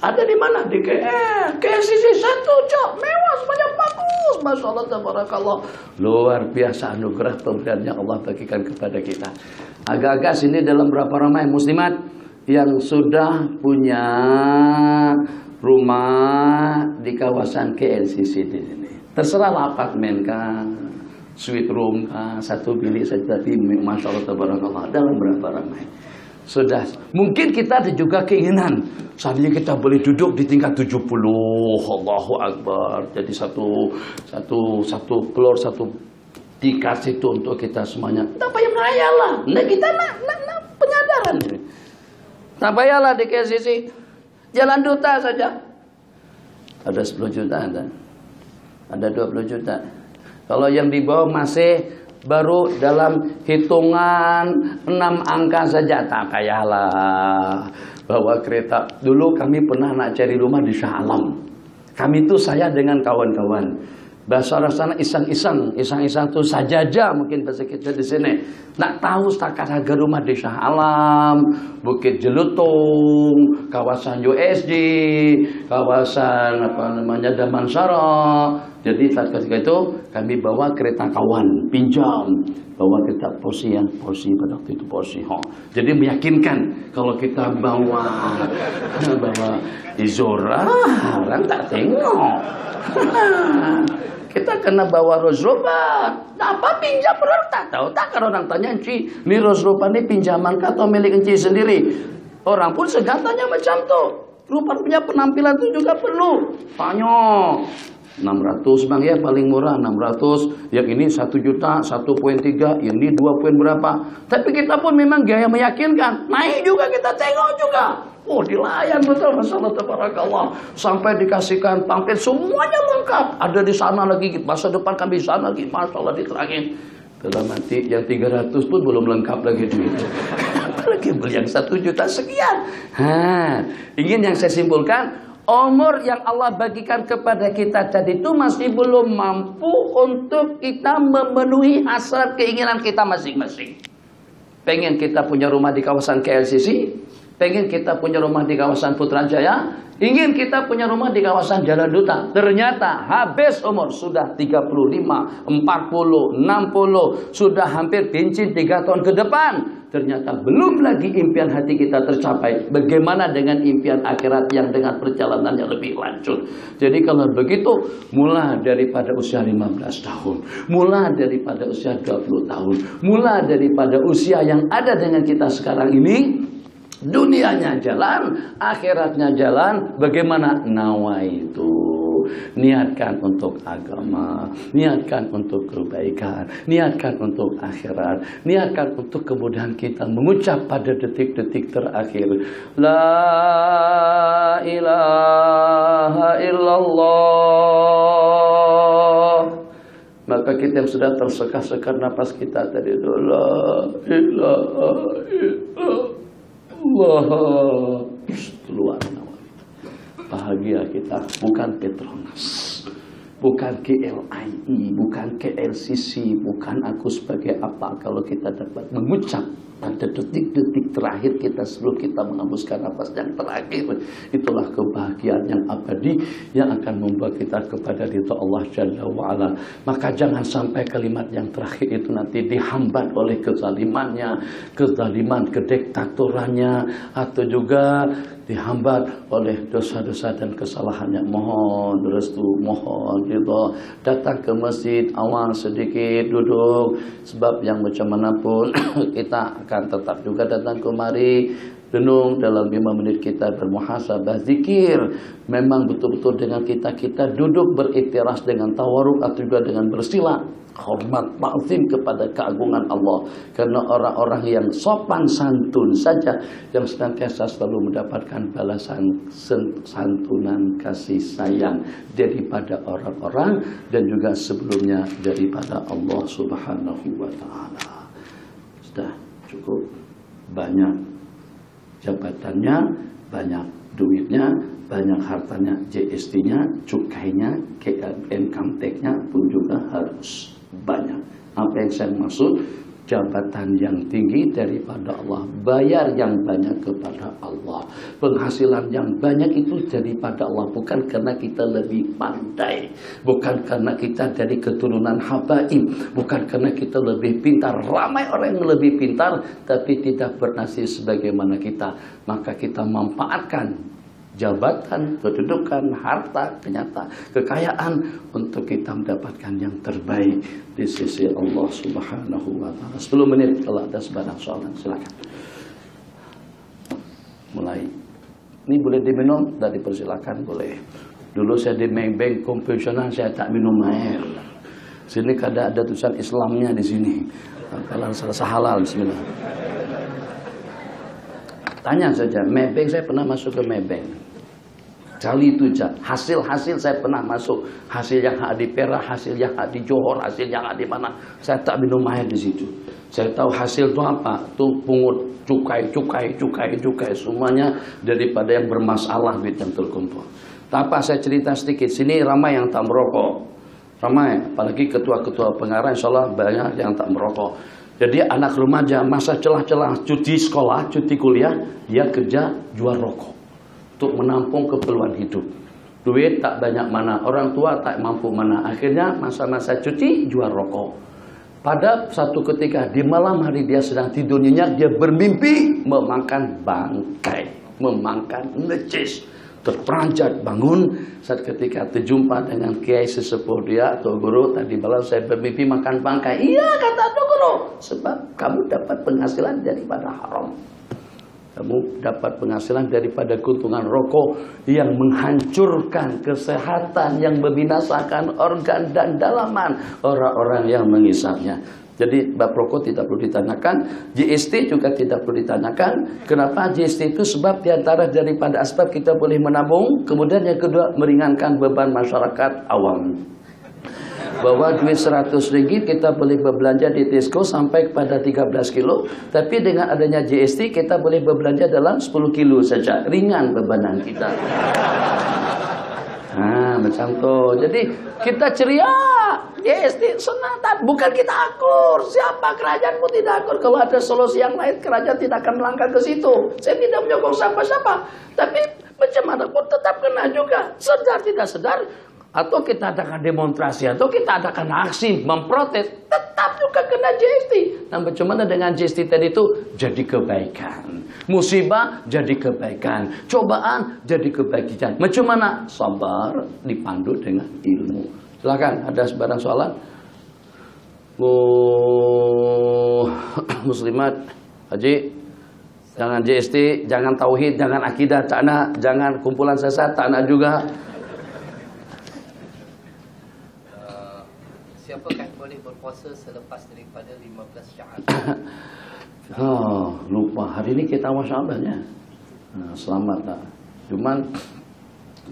S1: Ada di mana? Di KLCC satu, Cok. Mewah, semuanya bagus. Masya Allah, tabarakallah. Luar biasa anugerah pemberian yang Allah bagikan kepada kita. Agak-agak sini dalam berapa ramai muslimat yang sudah punya rumah di kawasan KLCC di sini. Terserah apartemen kah, suite room kah, satu bilik saja, tapi masya Allah tabarakallah, dalam berapa ramai. Sudah, mungkin kita ada juga keinginan seandainya kita boleh duduk di tingkat 70, Allahu Akbar. Jadi satu floor, satu tingkat situ untuk kita semuanya. Tak payah ngayal lah. Nah, kita nak penyadaran ini. Tak payahlah di KLCC. Jalan Duta saja. Ada 10 juta, ada 20 juta. Kalau yang di bawah masih baru dalam hitungan 6 angka saja, tak payahlah. Bawa kereta. Dulu kami pernah nak cari rumah di Shah Alam. Kami itu saya dengan kawan-kawan. Bahasa sana iseng-iseng itu sajaja mungkin bahasa kita di sini. Nak tahu setakat harga rumah di Shah Alam, Bukit Jelutung, kawasan USD, kawasan Damansara. Jadi ketika itu kami bawa kereta kawan, pinjam, bawa kereta Porsche pada waktu itu Porsche. Jadi meyakinkan kalau kita bawa Izora, orang tak tengok. Kita kena bawa Rolls Royce. Apa pinjam orang tak tahu. Tak kan orang tanya, Enci, ini Rolls Royce ini pinjaman atau milik Enci sendiri? Orang pun segan tanya macam tu. Rupanya penampilan itu juga perlu. Tanya 600 bang ya, paling murah 600. Yang ini 1 juta, 1,3, yang ini 2 poin berapa. Tapi kita pun memang gaya meyakinkan. Naik juga kita tengok juga. Oh, dilayan betul, masalah tabarakallah. Sampai dikasihkan pamflet semuanya lengkap. Ada di sana lagi, masa depan kami di sana lagi, masalah diterangin. Dalam nanti yang 300 pun belum lengkap lagi duit. Apalagi beli yang 1 juta sekian. Ingin yang saya simpulkan, umur yang Allah bagikan kepada kita tadi itu masih belum mampu untuk kita memenuhi hasrat keinginan kita masing-masing. Pengen kita punya rumah di kawasan KLCC, pengen kita punya rumah di kawasan Putrajaya, ingin kita punya rumah di kawasan Jalan Duta. Ternyata habis umur, sudah 35, 40, 60, sudah hampir bensin 3 tahun ke depan. Ternyata belum lagi impian hati kita tercapai. Bagaimana dengan impian akhirat yang dengan perjalanan yang lebih lanjut? Jadi kalau begitu, mulai daripada usia 15 tahun, mulai daripada usia 20 tahun, mulai daripada usia yang ada dengan kita sekarang ini, dunianya jalan, akhiratnya jalan. Bagaimana? Nawaitu, niatkan untuk agama, niatkan untuk kebaikan, niatkan untuk akhirat, niatkan untuk kemudahan kita mengucap pada detik-detik terakhir, La ilaha illallah. Maka kita yang sudah terseka-seka napas kita tadi itu, La ilaha illallah. Allah, keluar bahagia kita, bukan Petronas, bukan KLII, bukan KLCC, bukan aku sebagai apa. Kalau kita dapat mengucap Pada detik-detik terakhir kita sebelum kita menghembuskan nafas yang terakhir, itulah kebahagiaan yang abadi yang akan membawa kita kepada ridha Allah Jalla wa'ala. Maka jangan sampai kalimat yang terakhir itu nanti dihambat oleh kezaliman, kediktatorannya, atau juga dihambat oleh dosa-dosa dan kesalahannya. Mohon restu, mohon ridha. Datang ke masjid awal sedikit, duduk, sebab yang macam manapun kita akan tetap juga datang kemari, renung dalam 5 menit kita bermuhasabah, zikir. Memang betul-betul dengan kita duduk beriktiras dengan tawaruk atau juga dengan bersila hormat ta'zim kepada keagungan Allah. Karena orang-orang yang sopan santun saja yang senantiasa selalu mendapatkan balasan santunan kasih sayang daripada orang-orang dan juga sebelumnya daripada Allah Subhanahu wa ta'ala. Sudah cukup banyak jabatannya, banyak duitnya, banyak hartanya, GST-nya, cukainya, income tax-nya pun juga harus banyak. Apa yang saya maksud? Jabatan yang tinggi daripada Allah, bayar yang banyak kepada Allah, penghasilan yang banyak itu daripada Allah, bukan karena kita lebih pandai, bukan karena kita dari keturunan habaib, bukan karena kita lebih pintar. Ramai orang yang lebih pintar tapi tidak bernasib sebagaimana kita. Maka kita manfaatkan jabatan, kedudukan, harta, ternyata kekayaan untuk kita mendapatkan yang terbaik di sisi Allah Subhanahu wa ta'ala. 10 menit kalau ada sebarang soalan, silakan. Mulai. Ini boleh diminum, dan dipersilakan boleh. Dulu saya di Maybank konvensional saya tak minum air. Sini kada ada tulisan Islamnya di sini. Kalau salah halal, bismillah. Tanya saja, Maybank, saya pernah masuk ke Maybank. Kali itu hasil saya pernah masuk, hasil yang di Perak, hasil yang di Johor, hasil yang di mana. Saya tak minum air di situ. Saya tahu hasil itu apa? Itu pungut cukai semuanya daripada yang bermasalah duit yang terkumpul. Tapi saya cerita sedikit. Sini ramai yang tak merokok, ramai, apalagi ketua-ketua pengarah, insya Allah banyak yang tak merokok. Jadi anak remaja masa celah-celah cuti sekolah, cuti kuliah, dia kerja jual rokok untuk menampung keperluan hidup. Duit tak banyak mana, orang tua tak mampu mana. Akhirnya masa-masa cuti jual rokok. Pada satu ketika di malam hari dia sedang tidur nyenyak, dia bermimpi memakan bangkai, memakan necis. Terperanjat bangun saat ketika terjumpa dengan kiai sesepuh dia atau guru. Tadi malam saya bermimpi makan bangkai. Iya, kata tuh guru, sebab kamu dapat penghasilan daripada haram. Kamu dapat penghasilan daripada keuntungan rokok yang menghancurkan kesehatan, yang membinasakan organ dan dalaman orang-orang yang mengisapnya. Jadi bab rokok tidak perlu ditanyakan, GST juga tidak perlu ditanyakan. Kenapa GST itu? Sebab diantara daripada asbab kita boleh menabung. Kemudian yang kedua, meringankan beban masyarakat awam. Bahwa duit 100 ringgit kita boleh berbelanja di Tesco sampai kepada 13 kilo. Tapi dengan adanya GST kita boleh berbelanja dalam 10 kilo saja. Ringan bebanan kita. Nah, macam tu. Jadi kita ceria. GST senang. Bukan kita akur. Siapa kerajaan pun tidak akur. Kalau ada solusi yang lain, kerajaan tidak akan melangkah ke situ. Saya tidak menyokong siapa-siapa. Tapi macam mana pun tetap kena juga. Sedar tidak sedar. Atau kita adakan demonstrasi, atau kita adakan aksi memprotes, tetap juga kena GST. Nah, bagaimana dengan GST tadi itu? Jadi kebaikan. Musibah jadi kebaikan. Cobaan jadi kebaikan. Macam mana? Sabar dipandu dengan ilmu. Silakan, ada sebarang soalan? Muslimat, Haji, jangan GST, jangan tauhid, jangan akidah, tak nak, jangan kumpulan sesat, tak nak juga.
S2: Siapakah boleh berpuasa selepas daripada 15 Sya'ban?
S1: Lupa. Hari ini kita awal Sya'ban ya. Selamat lah. Cuman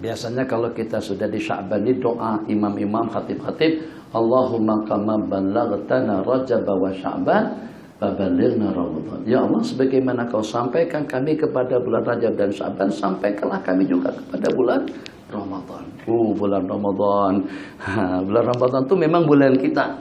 S1: biasanya kalau kita sudah di Sya'ban ini doa imam-imam, khatib-khatib, Allahumma kama ballaghtana Rajab wa Sya'ban fabalighna Ramadan. Ya Allah, sebagaimana kau sampaikan kami kepada bulan Rajab dan Sya'ban, sampaikanlah kami juga kepada bulan Ramadan. Bulan Ramadan. Bulan Ramadan itu memang bulan kita.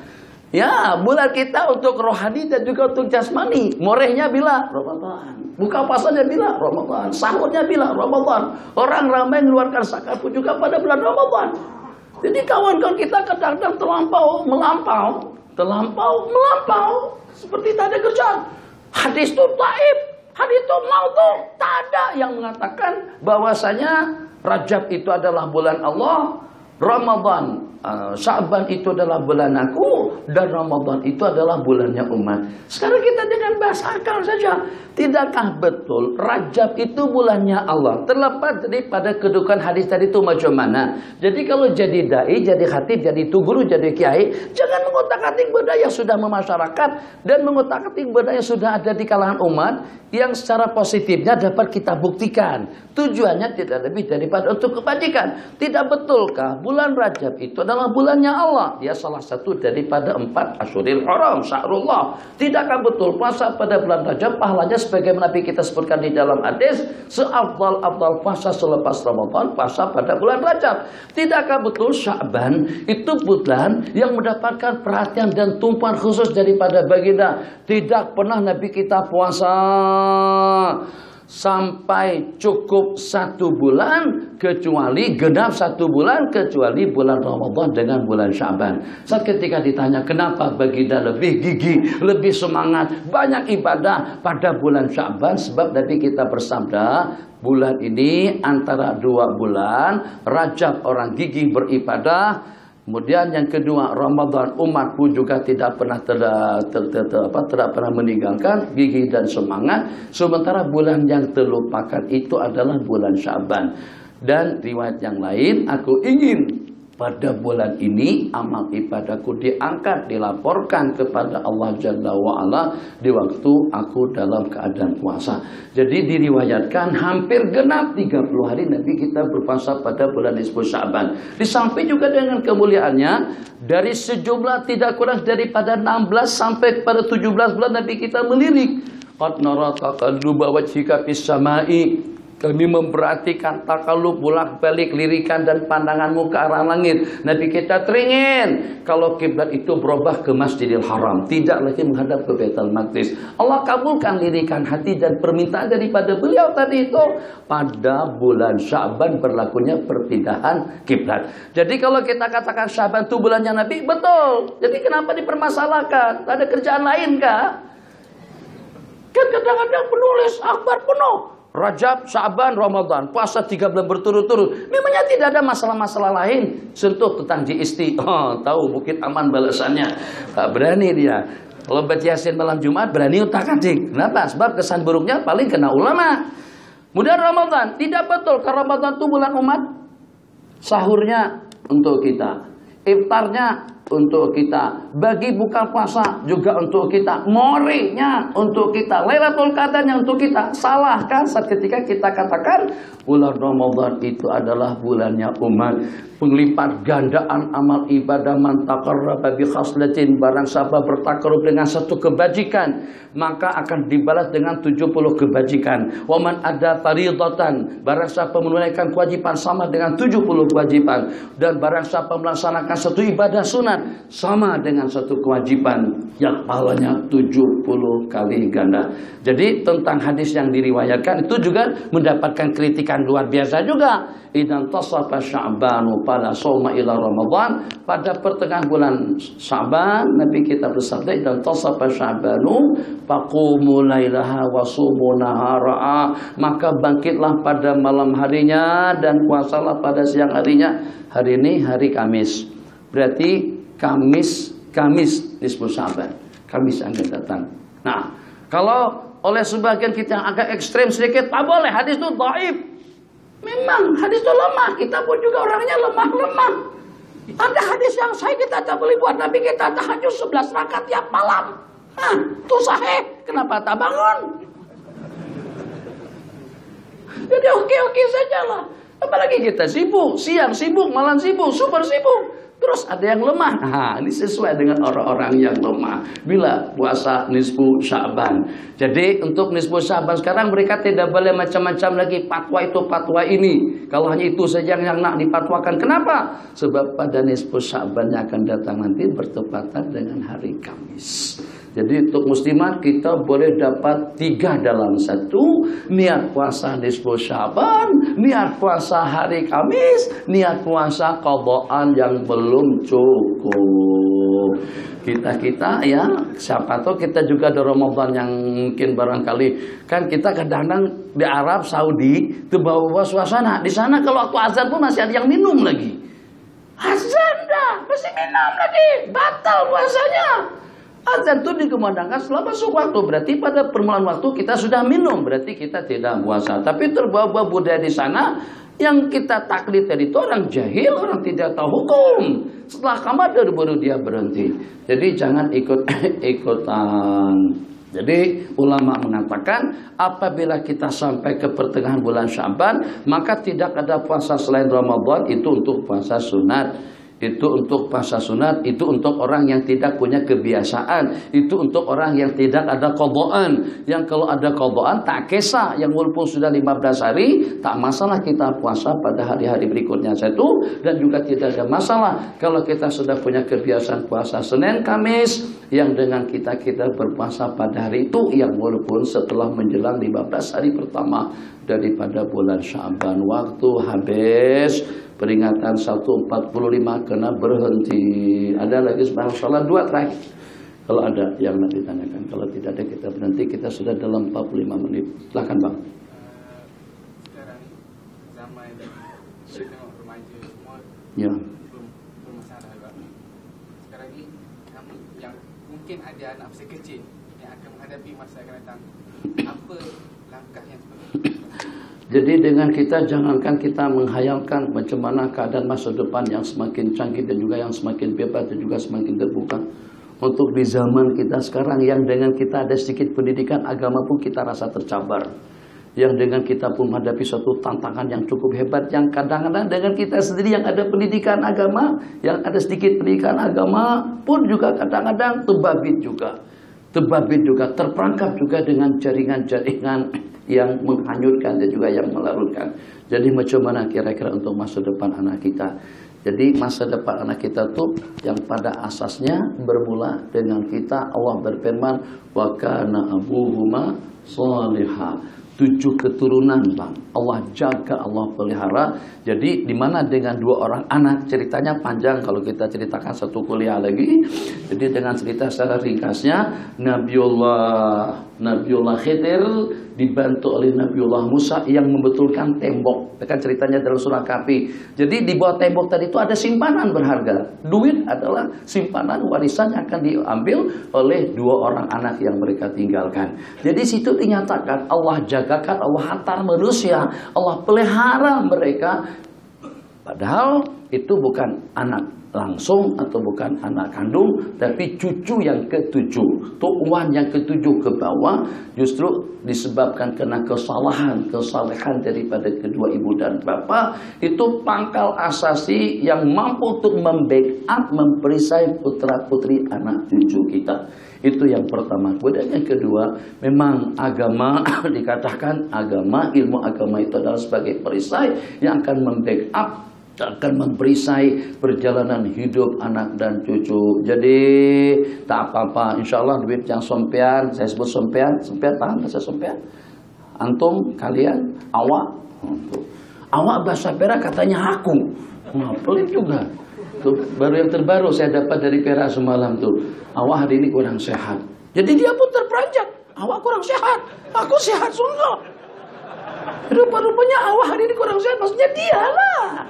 S1: Ya, bulan kita untuk rohani dan juga untuk jasmani. Morehnya bila Ramadan, buka puasanya bila Ramadan, sahurnya bila Ramadan. Orang ramai mengeluarkan zakat pun juga pada bulan Ramadan. Jadi kawan-kawan kita kadang-kadang melampau, seperti tak ada kerjaan. Hadis itu dhaif, hadis itu maudhu. Tak ada yang mengatakan bahwasanya Rajab itu adalah bulan Allah, Ramadan, Sya'ban itu adalah bulan aku, dan Ramadan itu adalah bulannya umat. Sekarang kita dengan bahasa akal saja. Tidakkah betul Rajab itu bulannya Allah? Terlepas daripada kedudukan hadis tadi itu macam mana. Jadi kalau jadi dai, jadi khatib, jadi guru, jadi kiai, jangan mengotak-atik benda yang sudah memasyarakat dan mengotak-atik benda yang sudah ada di kalangan umat yang secara positifnya dapat kita buktikan. Tujuannya tidak lebih daripada untuk kebajikan. Tidak betulkah bulan Rajab itu adalah bulannya Allah? Dia salah satu daripada 4 Ashuril Haram, Syahrullah. Tidakkah betul puasa pada bulan Rajab pahalanya sebagaimana kita sebutkan di dalam hadis, seafdal-afdal puasa selepas Ramadan, puasa pada bulan Rajab? Tidakkah betul Sya'ban itu bulan yang mendapatkan perhatian dan tumpuan khusus daripada baginda? Tidak pernah Nabi kita puasa sampai cukup 1 bulan, kecuali genap 1 bulan, kecuali bulan Ramadan dengan bulan Sya'ban. Saat ketika ditanya kenapa baginda lebih gigih, lebih semangat, banyak ibadah pada bulan Sya'ban, sebab Nabi kita bersabda, bulan ini antara 2 bulan, Rajab orang gigih beribadah. Kemudian yang kedua, Ramadan umatku juga tidak pernah tidak pernah meninggalkan gigih dan semangat. Sementara bulan yang terlupakan itu adalah bulan Sya'ban. Dan riwayat yang lain, aku ingin pada bulan ini amal ibadahku diangkat, dilaporkan kepada Allah Jalla wa'ala di waktu aku dalam keadaan puasa. Jadi diriwayatkan hampir genap 30 hari Nabi kita berpuasa pada bulan nisfu Sya'ban. Di samping juga dengan kemuliaannya, dari sejumlah tidak kurang daripada 16 sampai kepada 17 bulan Nabi kita melirik. Qad nara taqalluba wajhika fis samai. Kami memperhatikan takalub, bolak-balik lirikan dan pandanganmu ke arah langit. Nabi kita teringin kalau kiblat itu berubah ke Masjidil Haram, tidak lagi menghadap ke Baitul Maqdis. Allah kabulkan lirikan hati dan permintaan daripada beliau tadi itu. Pada bulan Sya'ban berlakunya perpindahan kiblat. Jadi kalau kita katakan Sya'ban itu bulannya Nabi, betul. Jadi kenapa dipermasalahkan? Ada kerjaan lain kah? Kan kadang-kadang penulis akhbar penuh Rajab, Sya'ban, Ramadan, puasa 3 bulan berturut-turut. Memangnya tidak ada masalah-masalah lain? Sentuh tentang GST. Oh, tahu Bukit Aman balasannya. Tak berani dia. Kalau baca Yasin malam Jumat berani utak-atik. Kenapa? Sebab kesan buruknya paling kena ulama. Kemudian Ramadan, tidak betul karena Ramadan itu bulan umat. Sahurnya untuk kita, iftarnya untuk kita, bagi buka puasa juga untuk kita, morenya untuk kita, Lailatul Qadarnya untuk kita. Salah kan saat ketika kita katakan bulan Ramadan itu adalah bulannya umat. Penglipat gandaan amal ibadah, man taqarraba bi khaslatin, barang siapa bertakarrub dengan satu kebajikan maka akan dibalas dengan 70 kebajikan. Wa man ada fardhatan, barang siapa menunaikan kewajiban sama dengan 70 kewajiban, dan barang siapa melaksanakan satu ibadah sunat sama dengan satu kewajiban yang pahalanya 70 kali ganda. Jadi tentang hadis yang diriwayatkan itu juga mendapatkan kritikan luar biasa juga. Idan tasafa Sya'banu pada sawma ila Ramadan, pada pertengahan bulan Sya'ban Nabi kita bersabda, idan tasafa Sya'banu faqumu lailaha wa sumu nahara, maka bangkitlah pada malam harinya dan puasalah pada siang harinya. Hari ini hari Kamis, berarti Kamis nisfu Sya'ban, Kamis yang akan datang. Nah, kalau oleh sebagian kita yang agak ekstrem sedikit, tak boleh, hadis itu dhaif. Memang hadis itu lemah, kita pun juga orangnya lemah-lemah. Ada hadis yang sahih kita tak boleh buat Nabi kita tahajud 11 rakaat tiap malam. Nah, itu sahih, kenapa tak bangun? Jadi oke-oke saja lah. Apalagi kita sibuk, siang sibuk, malam sibuk, super sibuk. Terus ada yang lemah. Nah, ini sesuai dengan orang-orang yang lemah. Bila puasa nisfu Sya'ban. Jadi untuk nisfu Sya'ban sekarang mereka tidak boleh macam-macam lagi. Fatwa itu, fatwa ini. Kalau hanya itu saja yang nak dipatwakan. Kenapa? Sebab pada nisfu Sya'ban yang akan datang nanti bertepatan dengan hari Kamis. Jadi untuk muslimat kita boleh dapat 3 dalam 1. Niat puasa nisfu Sya'ban, niat puasa hari Kamis, niat puasa qadaan yang belum cukup. Kita ya, siapa tahu kita juga ada Ramadan yang mungkin barangkali kan kita kadang-kadang di Arab Saudi itu bawa suasana. Di sana kalau waktu azan pun masih ada yang minum lagi. Azan dah, masih minum lagi, batal puasanya. Azan itu dikumandangkan setelah masuk waktu. Berarti pada permulaan waktu kita sudah minum. Berarti kita tidak puasa. Tapi terbawa budaya di sana yang kita taklid tadi itu orang jahil, orang tidak tahu hukum. Setelah Ramadan baru dia berhenti. Jadi jangan ikut-ikutan. Jadi ulama mengatakan apabila kita sampai ke pertengahan bulan Sya'ban, maka tidak ada puasa selain Ramadan. Itu untuk puasa sunat. Itu untuk puasa sunat, itu untuk orang yang tidak punya kebiasaan, itu untuk orang yang tidak ada qadaan. Yang kalau ada qadaan tak kisah, yang walaupun sudah 15 hari tak masalah kita puasa pada hari-hari berikutnya satu. Dan juga tidak ada masalah kalau kita sudah punya kebiasaan puasa Senin Kamis, yang dengan kita berpuasa pada hari itu, yang walaupun setelah menjelang 15 hari pertama daripada bulan Sya'ban. Waktu habis. Peringatan 1:45 kena berhenti. Ada lagi subhanallah 2 terakhir. Kalau ada yang nak ditanyakan. Kalau tidak ada kita berhenti. Kita sudah dalam 45 menit. Silakan Bang.
S3: Sekarang zaman saya tengok remaja semua
S1: Ya.
S3: belum masalah Bang. Sekarang ni yang mungkin ada anak masih kecil yang akan menghadapi masa akan datang. Apa langkah yang
S1: Jadi dengan kita jangankan kita menghayalkan macam mana keadaan masa depan yang semakin canggih dan juga yang semakin bebas dan juga semakin terbuka. Untuk di zaman kita sekarang yang dengan kita ada sedikit pendidikan agama pun kita rasa tercabar. Yang dengan kita pun menghadapi suatu tantangan yang cukup hebat. Yang kadang-kadang dengan kita sendiri yang ada pendidikan agama, yang ada sedikit pendidikan agama pun juga kadang-kadang terbabit juga. Terbabit juga, terperangkap juga dengan jaringan-jaringan yang menghanyutkan dan juga yang melarutkan. Jadi macam mana kira-kira untuk masa depan anak kita? Jadi masa depan anak kita itu yang pada asasnya bermula dengan kita. Allah berfirman, wa kana abuhuma shalihah. 7 keturunan Bang. Allah jaga, Allah pelihara. Jadi di mana dengan 2 orang anak, ceritanya panjang kalau kita ceritakan satu kuliah lagi. Jadi dengan cerita secara ringkasnya, Nabiullah Khidir dibantu oleh Nabiullah Musa yang membetulkan tembok. Kan ceritanya dalam surah Kahfi. Jadi di bawah tembok tadi itu ada simpanan berharga. Duit adalah simpanan warisan yang akan diambil oleh 2 orang anak yang mereka tinggalkan. Jadi situ dinyatakan Allah jagakan, Allah hantar manusia, Allah pelihara mereka. Padahal itu bukan anak langsung atau bukan anak kandung, tapi cucu yang ke-7, tuan yang ke-7 ke bawah, justru disebabkan karena kesalahan daripada kedua ibu dan bapa. Itu pangkal asasi yang mampu untuk membackup, memperisai putra-putri anak cucu kita. Itu yang pertama. Kemudian yang kedua, memang agama dikatakan agama, ilmu agama itu adalah sebagai perisai yang akan membackup, akan memperisai perjalanan hidup anak dan cucu. Jadi tak apa-apa, insya Allah duit yang sompian, saya sebut sompian, paham bahasa sompian? Antum, kalian, awak, awak bahasa Perak katanya aku. Wah, pelit juga. Tuh, baru yang terbaru saya dapat dari Perak semalam tuh. Awak hari ini kurang sehat. Jadi dia pun terperanjat. Awak kurang sehat, aku sehat sungguh. Rupa-rupanya awak hari ini kurang sehat, maksudnya dia lah.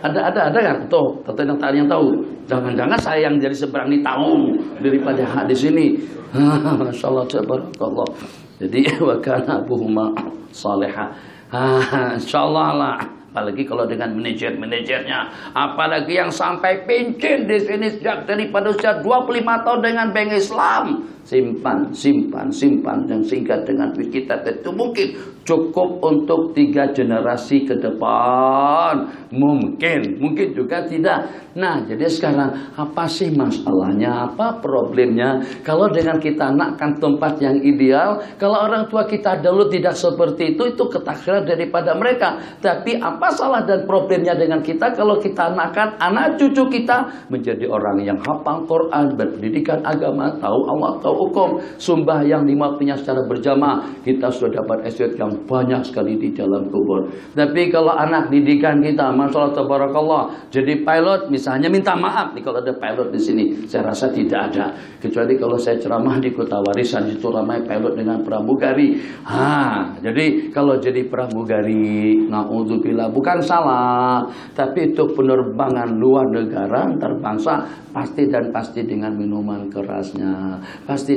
S1: Ada kan? Tuh, yang tahu. Jangan-jangan saya yang jadi seberang ini tahu daripada hadis ini. Masya Allah, tabarakallah. Jadi wa kana abuhuma salihah. Insya Allah lah. Apalagi kalau dengan manajernya, apalagi yang sampai pincin di sini sejak daripada usia 25 tahun dengan bank Islam. simpan dan sehingga dengan duit kita itu mungkin cukup untuk 3 generasi ke depan, mungkin juga tidak. Nah, jadi sekarang apa sih masalahnya, apa problemnya kalau dengan kita nakkan tempat yang ideal? Kalau orang tua kita dulu tidak seperti itu ketakiran daripada mereka. Tapi apa salah dan problemnya dengan kita kalau kita nakkan anak cucu kita menjadi orang yang hafal Quran, berpendidikan agama, tahu Allah, tahu hukum, sembahyang 5 waktunya secara berjamaah, kita sudah dapat estate yang banyak sekali di dalam kubur. Tapi kalau anak didikan kita, masalah tabarakallah, jadi pilot misalnya, minta maaf nih kalau ada pilot di sini, saya rasa tidak ada. Kecuali kalau saya ceramah di Kota Warisan, itu ramai pilot dengan pramugari. Jadi kalau jadi pramugari, naudzubillah, bukan salah, tapi itu penerbangan luar negara antar bangsa pasti dengan minuman kerasnya, pasti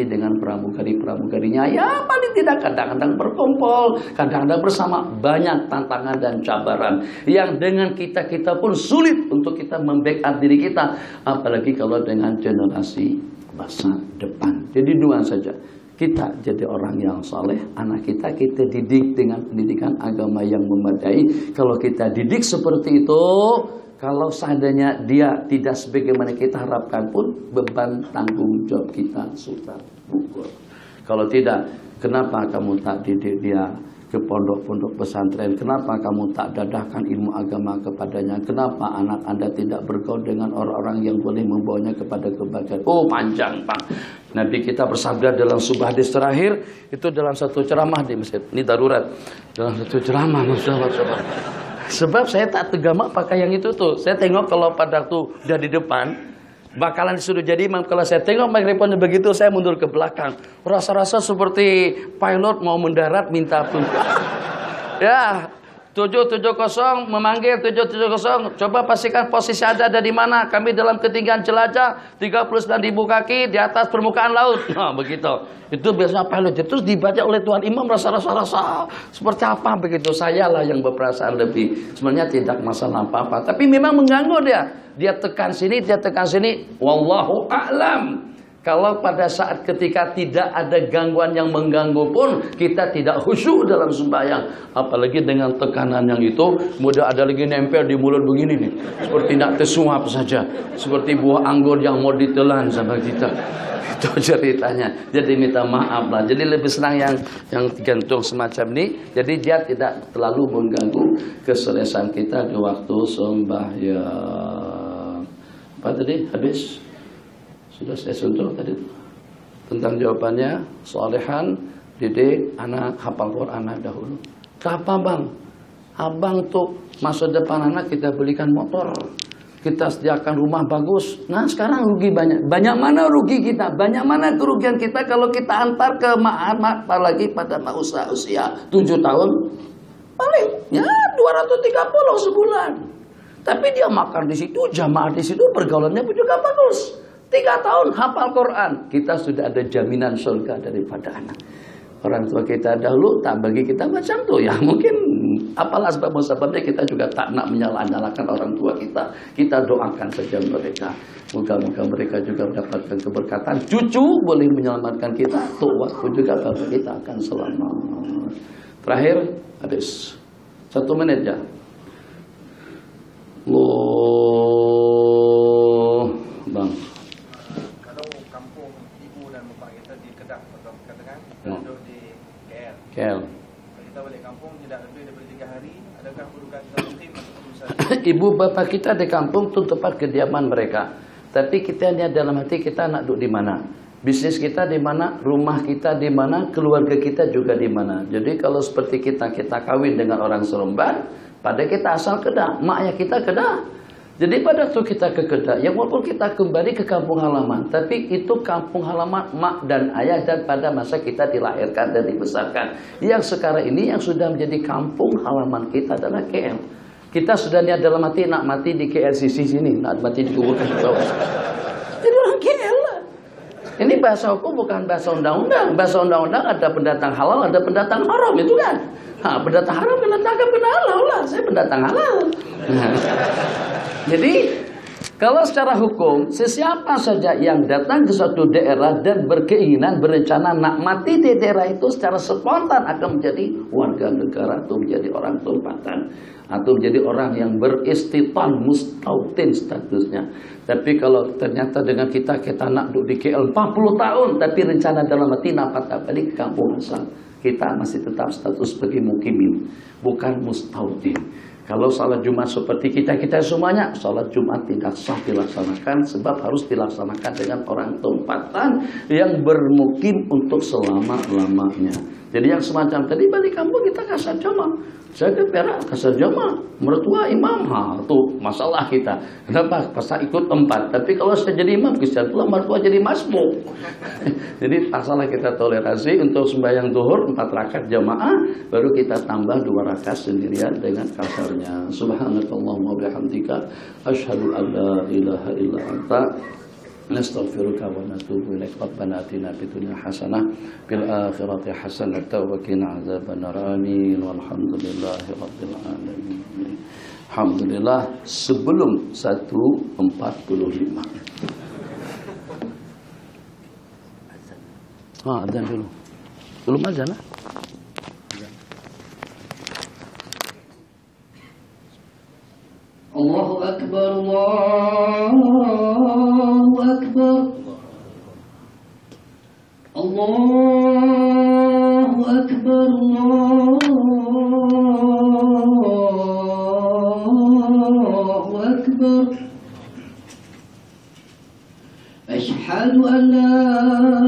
S1: dengan pramugarinya. Ya paling tidak kadang-kadang berkumpul, kadang-kadang bersama, banyak tantangan dan cabaran yang dengan kita pun sulit untuk kita membackup diri kita, apalagi kalau dengan generasi masa depan. Jadi 2 saja. Kita jadi orang yang saleh, anak kita didik dengan pendidikan agama yang memadai. Kalau kita didik seperti itu, kalau seandainya dia tidak sebagaimana kita harapkan pun, beban tanggung jawab kita sudah gugur. Kalau tidak, kenapa kamu tak didik dia ke pondok-pondok pesantren? Kenapa kamu tak dadahkan ilmu agama kepadanya? Kenapa anak Anda tidak bergaul dengan orang-orang yang boleh membawanya kepada kebahagiaan? Oh, panjang, Pak. Nabi kita bersabda dalam sebuah hadis terakhir, itu dalam satu ceramah di masjid. Ini darurat. Dalam satu ceramah, Masya Allah. Sebab saya tak tegama pakai yang itu tuh. Saya tengok kalau pada tuh udah di depan, bakalan disuruh jadi imam. Kalau saya tengok mikrofonnya begitu, saya mundur ke belakang. Rasa-rasa seperti pilot mau mendarat minta pun. Ya, 770 memanggil 770. Coba pastikan posisi Anda ada di mana. Kami dalam ketinggian jelajah 39.000 kaki di atas permukaan laut. Nah, begitu. Itu biasanya pilot. Terus dibaca oleh Tuhan Imam, rasa-rasa seperti apa begitu. Sayalah yang berperasaan lebih. Sebenarnya tidak masalah apa-apa. Tapi memang mengganggu dia. Dia tekan sini, dia tekan sini. Wallahu a'lam. Kalau pada saat ketika tidak ada gangguan yang mengganggu pun, kita tidak khusyuk dalam sembahyang. Apalagi dengan tekanan yang itu, mudah ada lagi nempel di mulut begini nih. Seperti nak tersuap saja. Seperti buah anggur yang mau ditelan sama kita. Itu ceritanya. Jadi minta maaf lah. Jadi lebih senang yang gantung semacam ini. Jadi dia tidak terlalu mengganggu keselesaan kita di waktu sembahyang. Apa tadi? Habis? Sudah saya sentuh tadi tentang jawabannya. Solehan, didik anak hafal Quran dahulu. Apa bang? Abang tuh masa depan anak kita belikan motor, kita sediakan rumah bagus. Nah sekarang rugi banyak. Banyak mana rugi kita? Banyak mana kerugian kita kalau kita antar ke mak apalagi pada usia 7 tahun? Paling ya 230 sebulan. Tapi dia makan di situ, jamaah di situ, pergaulannya pun juga bagus. 3 tahun hafal Quran, kita sudah ada jaminan surga daripada anak. Orang tua kita dahulu tak bagi kita macam tuh ya. Mungkin apalah sebab-sebabnya kita juga tak nak menyalahkan orang tua kita. Kita doakan saja mereka. Moga-moga mereka juga mendapatkan keberkatan. Cucu boleh menyelamatkan kita. Tua pun juga bapak kita akan selamat. Terakhir, habis 1 menit ya. Bang.
S4: Duduk di
S1: KL.
S4: KL. Kita balik kampung tidak lebih daripada 3 hari, adakah kedudukan kita mungkin
S1: Ibu bapak kita di kampung itu tempat kediaman mereka. Tapi kita hanya dalam hati kita nak duduk di mana. Bisnis kita di mana, rumah kita di mana, keluarga kita juga di mana. Jadi kalau seperti kita kawin dengan orang Seremban, pada kita asal Kedah, maknya kita Kedah. Jadi pada waktu kita ke Kedah, ya walaupun kita kembali ke kampung halaman, tapi itu kampung halaman mak dan ayah dan pada masa kita dilahirkan dan dibesarkan. Yang sekarang ini yang sudah menjadi kampung halaman kita adalah KL. Kita sudah niat dalam hati nak mati di KLCC sini, nak mati di kuburan di bawah. Jadi orang KL lah. Ini bahasa hukum bukan bahasa undang-undang. Bahasa undang-undang ada pendatang halal, ada pendatang haram, itu kan. Pendatang haram kena tangkap, kena halal lah. Saya pendatang halal. Jadi Kalau secara hukum, sesiapa saja yang datang ke suatu daerah dan berkeinginan, berencana nak mati di daerah itu secara spontan akan menjadi warga negara atau menjadi orang tempatan atau menjadi orang yang beristitan mustautin statusnya. Tapi kalau ternyata dengan kita nak duduk di KL 40 tahun, tapi rencana dalam hati nak balik ke kampung asal, kita masih tetap status sebagai mukimin, bukan mustautin. Kalau salat Jumat seperti kita semuanya, salat Jumat tidak sah dilaksanakan sebab harus dilaksanakan dengan orang tempatan yang bermukim untuk selama-lamanya. Jadi yang semacam tadi balik kampung kita kasar jamaah. Saya ke Perak kasar jamaah, mertua imam, itu masalah kita. Kenapa? Pasal ikut 4. Tapi kalau saya jadi imam, Kristian pula mertua jadi masmuk. Jadi masalah kita toleransi untuk sembahyang zuhur 4 rakaat jamaah, baru kita tambah 2 rakaat sendirian dengan kasarnya. Subhanakallahumma bihamdika asyhadu an la ilaha illa anta nastaghfiruka wa natubu ilaik. Rabbana atina fid dunya hasanah fil akhirati hasanah wa qina adzabannar. Amin. Walhamdulillahi rabbil alamin. Alhamdulillah sebelum 1:45. Azan dulu. Belum azan lah. Allahu akbar, Allahu akbar, Allahu akbar, Allahu akbar. Asyhadu an la